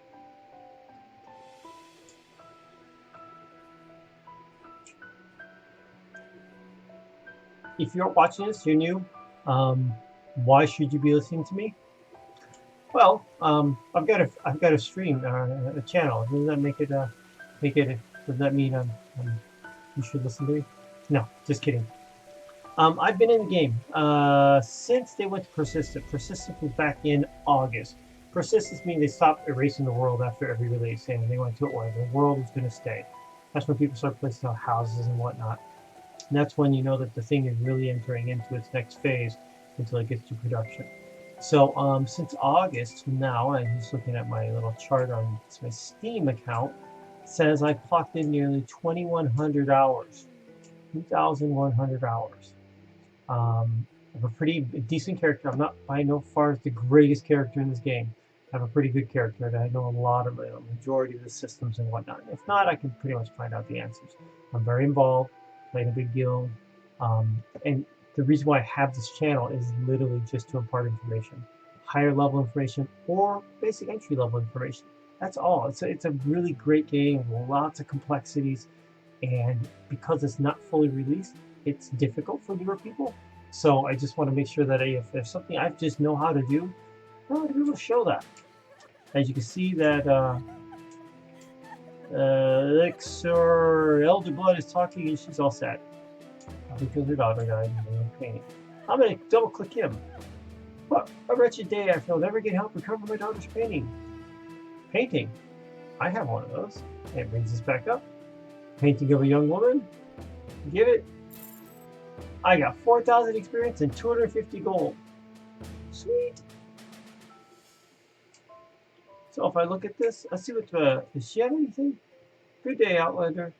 If you're watching this, you're new. Why should you be listening to me? Well, I've got a stream, a channel. Doesn't that make it? Does that mean you should listen to me? No, just kidding. I've been in the game since they went to Persistent. Persistent was back in August. Persistence means they stopped erasing the world after every release, and they went to it where the world was going to stay. That's when people start placing out houses and whatnot. And that's when you know that the thing is really entering into its next phase until it gets to production. So since August now, I'm just looking at my little chart on my Steam account. It says I clocked in nearly 2,100 hours. 2,100 hours. I have a pretty decent character. I'm not by no far the greatest character in this game. I have a pretty good character that I know a lot of the majority of the systems and whatnot. If not, I can pretty much find out the answers. I'm very involved, playing a big guild, and the reason why I have this channel is literally just to impart information, higher level information or basic entry level information. That's all. It's a really great game with lots of complexities, and because it's not fully released, it's difficult for newer people. So I just want to make sure that if there's something I just know how to do, I want to be able to show that. As you can see that Elixir Elder Blood is talking and she's all sad because her daughter died in painting. I'm going to double click him. What a wretched day I feel. Never get help recover my daughter's painting. Painting? I have one of those. It brings us back up. Painting of a young woman. Give it. I got 4,000 experience and 250 gold. Sweet. So if I look at this, let's see what does she have anything? Good day, Outlander.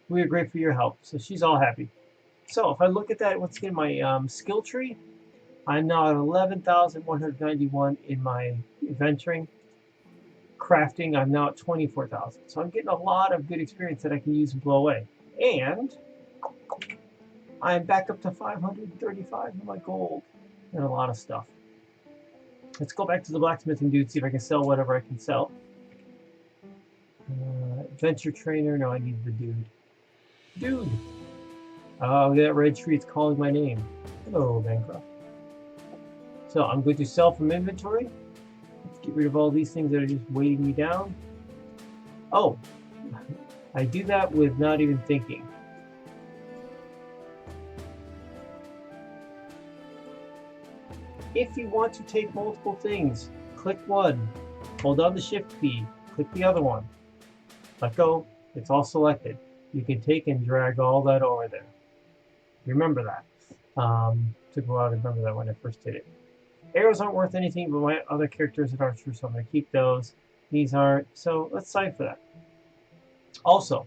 We are grateful for your help. So she's all happy. So if I look at that, once again, my skill tree, I'm now at 11,191 in my adventuring. Crafting, I'm now at 24,000. So I'm getting a lot of good experience that I can use and blow away. And I'm back up to 535 in my gold and a lot of stuff. Let's go back to the blacksmithing dude, see if I can sell whatever I can sell. Adventure trainer, no, I need the dude. Dude! Oh, that red tree, it's calling my name. Hello, Bancroft. So I'm going to sell from inventory. Let's get rid of all these things that are just weighing me down. Oh, I do that with not even thinking. If you want to take multiple things, click one, hold down the shift key, click the other one, let go, it's all selected. You can take and drag all that over there. Remember that. Took a while to remember that when I first did it. Arrows aren't worth anything, but my other characters that are true, so I'm going to keep those. These aren't, so let's sign for that. Also,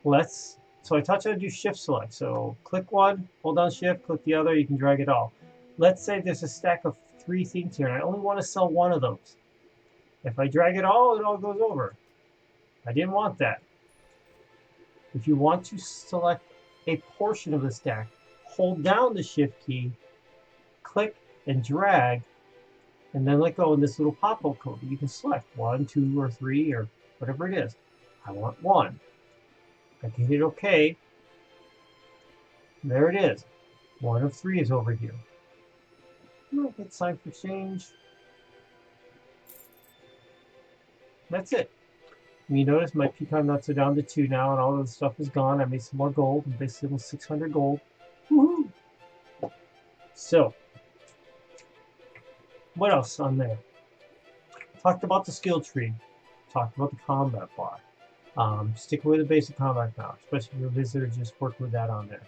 so I touch on do shift select. So click one, hold down shift, click the other, you can drag it all. Let's say there's a stack of 3 things here, and I only want to sell one of those. If I drag it all goes over. I didn't want that. If you want to select a portion of the stack, hold down the shift key, click and drag, and then let go in this little pop-up code. You can select 1, 2, or 3, or whatever it is. I want 1. I can hit OK. There it is. 1 of 3 is over here. I'll hit sign for change. That's it. You notice my pecan nuts are down to 2 now, and all of the stuff is gone. I made some more gold, and basically 600 gold. Woohoo! So, what else on there? Talked about the skill tree. Talked about the combat bar. Stick with the basic combat now, especially if you're a visitor, just work with that on there.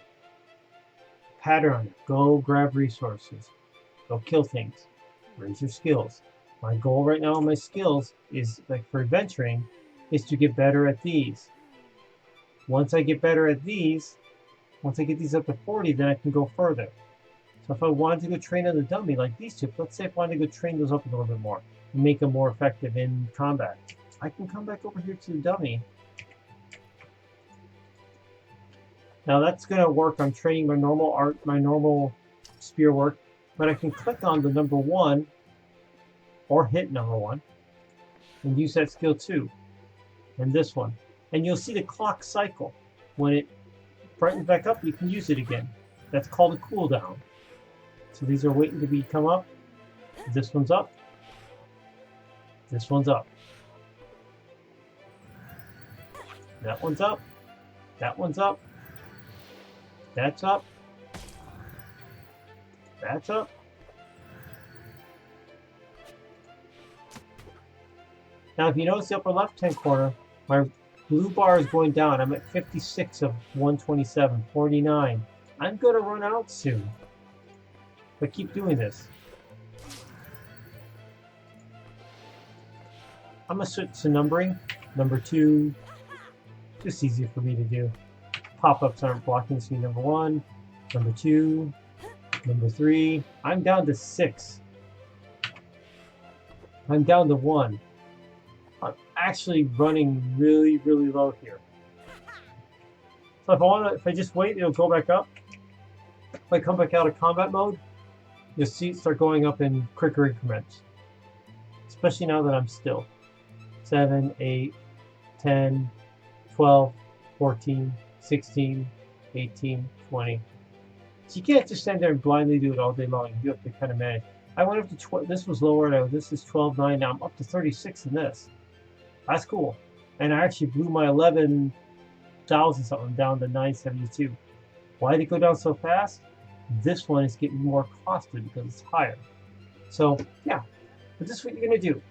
Pattern, go grab resources, go kill things, raise your skills. My goal right now on my skills is, like for adventuring, is to get better at these. Once I get better at these, once I get these up to 40, then I can go further. So if I wanted to go train on the dummy like these two, let's say if I wanted to go train those up a little bit more and make them more effective in combat, I can come back over here to the dummy. Now that's going to work. I'm training my normal spear work, but I can click on the number 1 or hit number 1 and use that skill 2 and this one. And you'll see the clock cycle. When it brightens back up, you can use it again. That's called a cooldown. So these are waiting to come up. This one's up. This one's up. That one's up. That one's up. That's up. That's up. Now, if you notice the upper left-hand corner, my blue bar is going down. I'm at 56 of 127, 49. I'm going to run out soon. But keep doing this. I'm going to switch to numbering. Number 2. Just easier for me to do. Pop-ups aren't blocking screen. Number 1. Number 2. Number 3. I'm down to 6. I'm down to 1. I'm actually running really, really low here. So if I just wait, it'll go back up. If I come back out of combat mode, you'll see it start going up in quicker increments. Especially now that I'm still. 7, 8, 10, 12, 14, 16, 18, 20. So you can't just stand there and blindly do it all day long. You have to kind of manage. I went up to 12. This was lower. Now this is 12.9. Now I'm up to 36 in this. That's cool. And I actually blew my 11,000 something down to 972. Why did it go down so fast? This one is getting more costly because it's higher. So yeah, but this is what you're gonna do.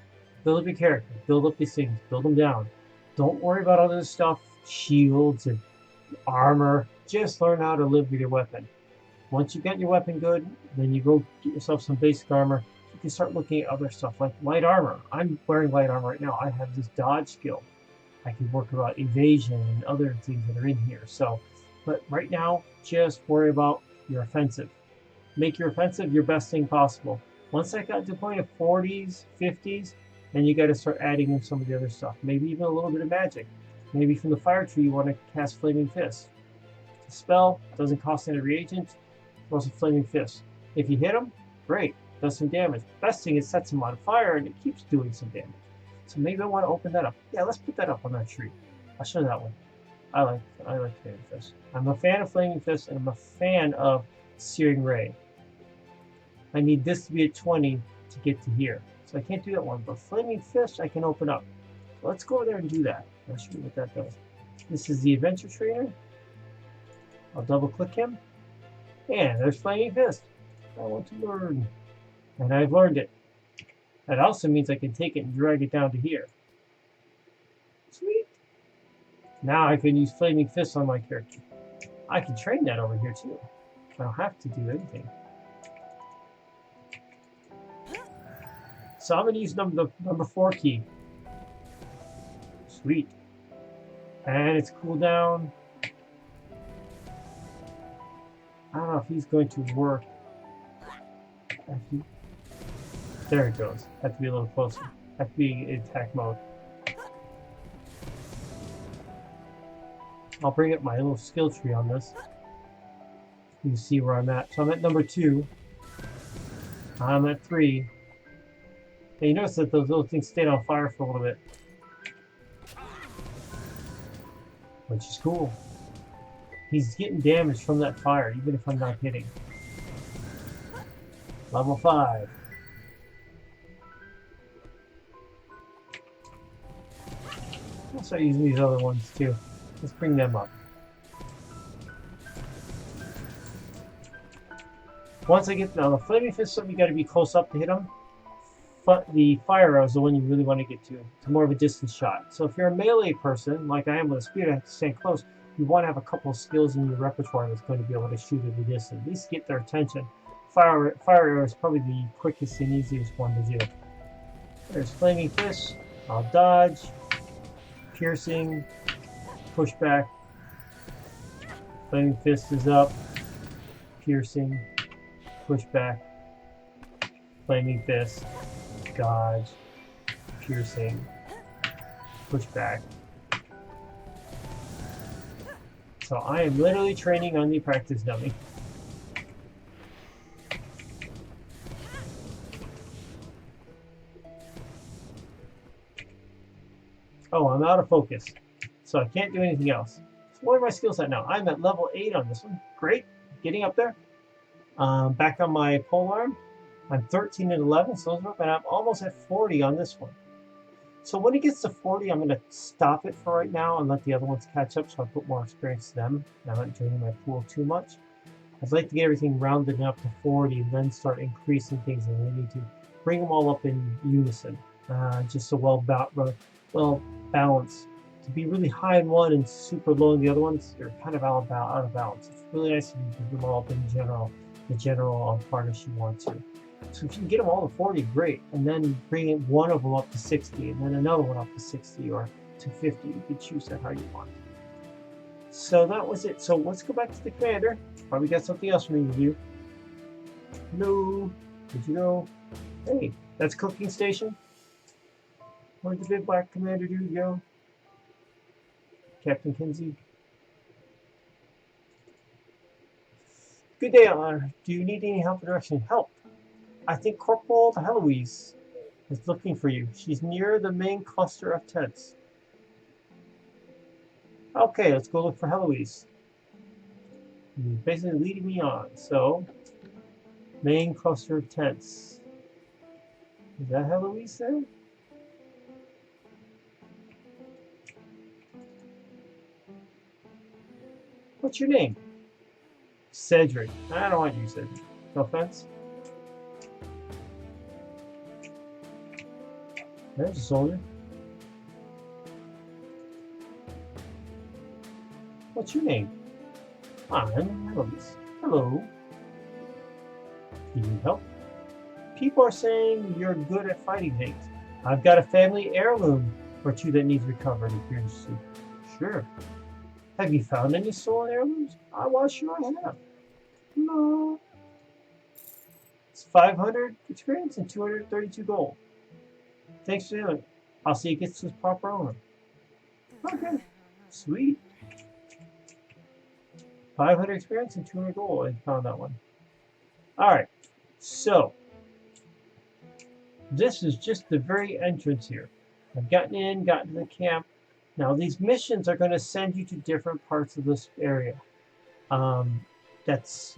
Build up your character. Build up these things. Build them down. Don't worry about other stuff, shields and armor. Just learn how to live with your weapon. Once you get your weapon good, then you go get yourself some basic armor. You can start looking at other stuff like light armor. I'm wearing light armor right now. I have this dodge skill. I can work about evasion and other things that are in here. So, but right now, just worry about your offensive. Make your offensive your best thing possible. Once I got to the point of 40s, 50s, then you got to start adding in some of the other stuff. Maybe even a little bit of magic. Maybe from the fire tree you want to cast Flaming Fist. It's a spell, doesn't cost any reagents, throws a Flaming Fist. If you hit them, great, does some damage. Best thing is sets them on fire and it keeps doing some damage. So maybe I want to open that up. Yeah, let's put that up on that tree. I'll show that one. I like Flaming Fist. I'm a fan of Flaming Fist and I'm a fan of Searing Ray. I need this to be at 20 to get to here. So I can't do that one, but Flaming Fist I can open up. So let's go over there and do that. I'll show you what that does. This is the Adventure Trainer. I'll double click him. And there's Flaming Fist. I want to learn. And I've learned it. That also means I can take it and drag it down to here. Sweet. Now I can use Flaming Fist on my character. I can train that over here too. I don't have to do anything. So I'm going to use the number 4 key. Sweet. And it's cooldown. I don't know if he's going to work. There it goes. Have to be a little closer. Have to be in attack mode. I'll bring up my little skill tree on this. You can see where I'm at. So I'm at number 2. I'm at 3. And you notice that those little things stayed on fire for a little bit. Which is cool. He's getting damage from that fire, even if I'm not hitting. Level 5. I'll start using these other ones too. Let's bring them up. Once I get the Flaming Fist, you got to be close up to hit them. the fire arrow is the one you really want to get to. It's more of a distance shot. So if you're a melee person, like I am with a spear, I have to stand close. You want to have a couple of skills in your repertoire that's going to be able to shoot at a distance, at least get their attention. Fire arrow is probably the quickest and easiest one to do. There's Flaming Fist. I'll dodge. Piercing. Pushback. Flaming Fist is up. Piercing. Pushback. Flaming Fist. Dodge. Piercing. Pushback. So I am literally training on the practice dummy. Oh, I'm out of focus, so I can't do anything else. So what are my skills at now? I'm at level 8 on this one. Great, getting up there. Back on my polearm, I'm 13 and 11, so those are up, and I'm almost at 40 on this one. So when it gets to 40, I'm going to stop it for right now and let the other ones catch up so I put more experience to them. I'm not draining my pool too much. I'd like to get everything rounded up to 40 and then start increasing things, and we need to bring them all up in unison. Just so well balanced. To be really high in one and super low in the other ones, you're kind of out of balance. It's really nice if you can bring them all up in the general harness you want to. So if you can get them all to 40, great. And then bring one of them up to 60, and then another one up to 60 or to 50. You can choose that how you want. So that was it. So let's go back to the commander. Probably got something else for me to do. Hello. Where'd you go? Hey, that's cooking station. Where'd the big black commander dude go? Captain Kinsey. Good day, Honor. Do you need any help or direction? Help. I think Corporal Heloise is looking for you. She's near the main cluster of tents. Okay, let's go look for Heloise. He's basically leading me on. So, main cluster of tents. Is that Heloise there? What's your name? Cedric. I don't want you, Cedric. No offense. There's a soldier. What's your name? I'm Heloise. Hello. Do you need help? People are saying you're good at fighting things. I've got a family heirloom or two that needs recovered if you're interested. Sure. Have you found any stolen heirlooms? Well, sure I have. No. It's 500 experience and 232 gold. Thanks for doing it. I'll see it gets to its proper owner. Okay. Sweet. 500 experience and 200 gold. I found that one. Alright. So, this is just the very entrance here. I've gotten to the camp. Now, these missions are going to send you to different parts of this area. That's,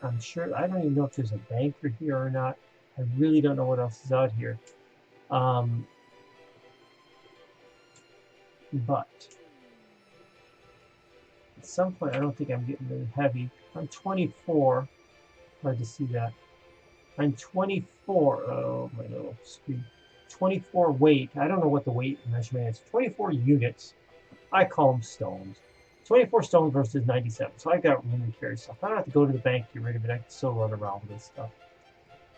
I'm sure, I don't even know if there's a banker here or not. I really don't know what else is out here. But at some point, I don't think I'm getting really heavy. I'm 24. Hard to see that. I'm 24. Oh, my little screen. 24 weight. I don't know what the weight measurement is. 24 units. I call them stones. 24 stones versus 97. So I got room to carry stuff. I don't have to go to the bank to get rid of it. I can still run around with this stuff.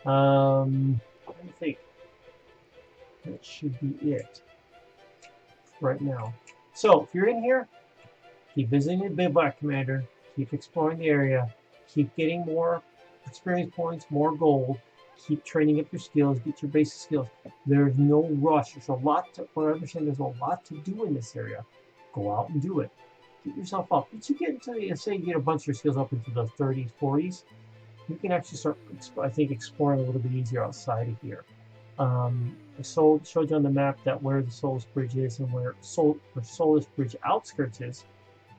Let me think. That should be it right now. So if you're in here, keep visiting the Big Black Commander. Keep exploring the area. Keep getting more experience points, more gold. Keep training up your skills. Get your basic skills. There's no rush. There's a lot to, what I understand, there's a lot to do in this area. Go out and do it. Get yourself up. Once you get into, say you get a bunch of your skills up into the 30s, 40s, you can actually start, I think, exploring a little bit easier outside of here. I showed you on the map that where the Solace Bridge is and where Solace Bridge Outskirts is,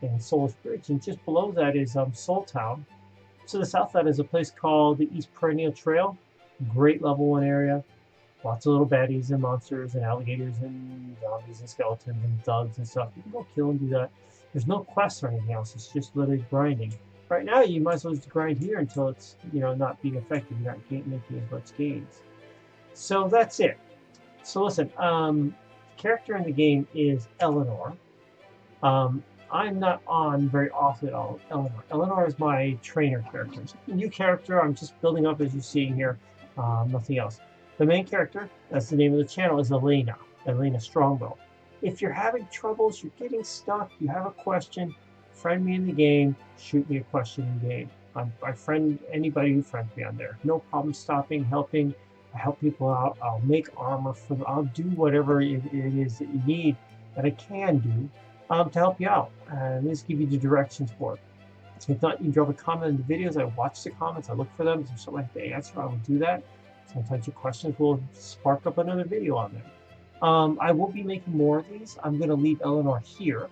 and Solace Bridge, and just below that is Soul Town. To the south of that is a place called the East Perennial Trail. Great level 1 area. Lots of little baddies and monsters and alligators and zombies and skeletons and thugs and stuff. You can go kill and do that. There's no quests or anything else. It's just literally grinding. Right now, you might as well just grind here until it's, not being effective. You're not making as much gains. So that's it. So listen, character in the game is Eleanor. Um, I'm not on very often at all, Eleanor. Eleanor is my trainer character. It's a new character I'm just building up as you see here, nothing else. The main character, that's the name of the channel, is Elena Strongbow. If you're having troubles, you're getting stuck, you have a question, friend me in the game, shoot me a question in the game. I friend anybody who friends me on there. No problem stopping, helping. I help people out. I'll make armor for them. I'll do whatever it is that you need that I can do to help you out. And just give you the directions for it. If not, you can drop a comment in the videos. I watch the comments. I look for them. If there's something I have to answer, I will do that. Sometimes your questions will spark up another video on there. I will be making more of these. I'm going to leave Eleanor here.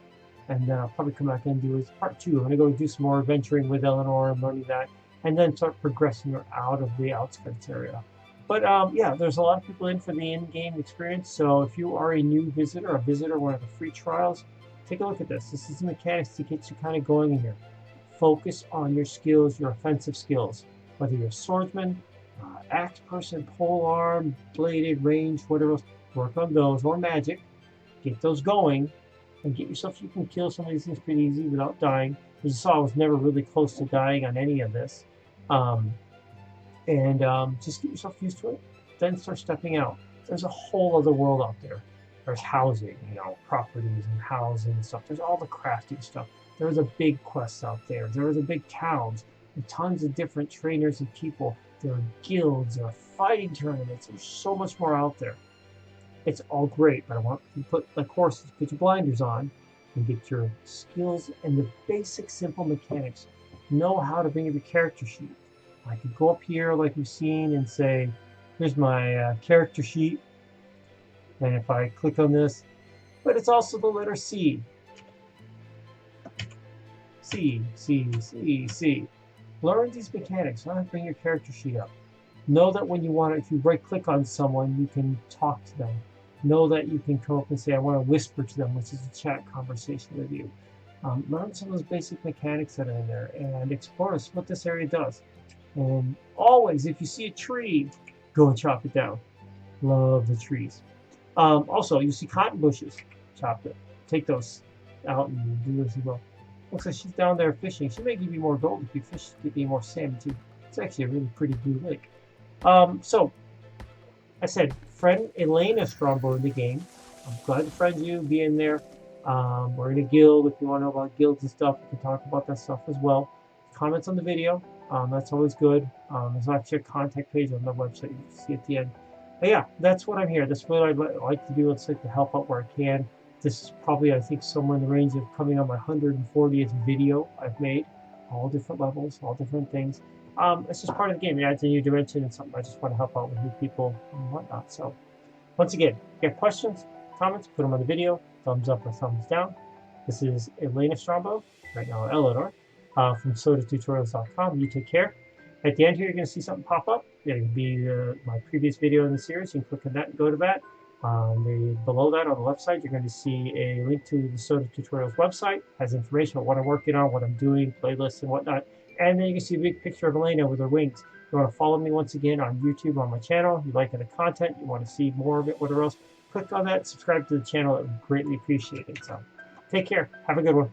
And then I'll probably come back and do is part 2. I'm going to go do some more adventuring with Eleanor and learning that. And then start progressing her out of the outskirts area. But yeah, there's a lot of people in for the in-game experience. So if you are a new visitor, a visitor, one of the free trials, take a look at this. This is the mechanics to get you kind of going in here. Focus on your skills, your offensive skills. Whether you're a swordsman, axe person, polearm, bladed, range, whatever else, work on those, or magic. Get those going, and get yourself, you can kill some of these things pretty easy without dying. As you saw, I was never really close to dying on any of this. Just get yourself used to it. Then start stepping out. There's a whole other world out there. There's housing, properties and housing and stuff. There's all the crafting stuff. There's a big quests out there. There are the big towns with tons of different trainers and people. There are guilds, there are fighting tournaments. There's so much more out there. It's all great, but I want you to put, like horses, put your blinders on and get your skills and the basic simple mechanics. Know how to bring up your character sheet. I could go up here like we've seen and say, here's my character sheet. And if I click on this, but it's also the letter C. C. Learn these mechanics. How to bring your character sheet up. Know that when you want to, if you right click on someone, you can talk to them. Know that you can come up and say, I want to whisper to them, which is a chat conversation with you. Learn some of those basic mechanics that are in there and explore what this area does. And always, if you see a tree, go and chop it down. Love the trees. Also, you see cotton bushes, chop it. Take those out and do this as well. Looks like she's down there fishing. She may give you more gold if you fish, give you more salmon too. It's actually a really pretty blue lake. So, I said, friend Elena Strongbow in the game. I'm glad to friend you, be in there. We're in a guild. If you want to know about guilds and stuff, we can talk about that stuff as well. Comments on the video. That's always good. There's actually a contact page on the website you can see at the end. But yeah, that's what I'm here. That's what I'd like to do. It's like to help out where I can. This is probably, I think, somewhere in the range of coming on my 140th video I've made. All different levels, all different things. It's just part of the game. It adds a new dimension and something I just want to help out with new people and whatnot. So, once again, if you have questions, comments, put them on the video. Thumbs up or thumbs down. This is Elena Strongbow, right now Eleanor, from SodaTutorials.com. You take care. At the end here, you're going to see something pop up. It'll be my previous video in the series. You can click on that and go to that. Below that on the left side, you're going to see a link to the Soda Tutorials website. It has information on what I'm working on, what I'm doing, playlists and whatnot. And then you can see a big picture of Elena with her wings. You want to follow me once again on YouTube on my channel. You like the content, you want to see more of it, whatever else, click on that, subscribe to the channel. It would greatly appreciate it. So take care. Have a good one.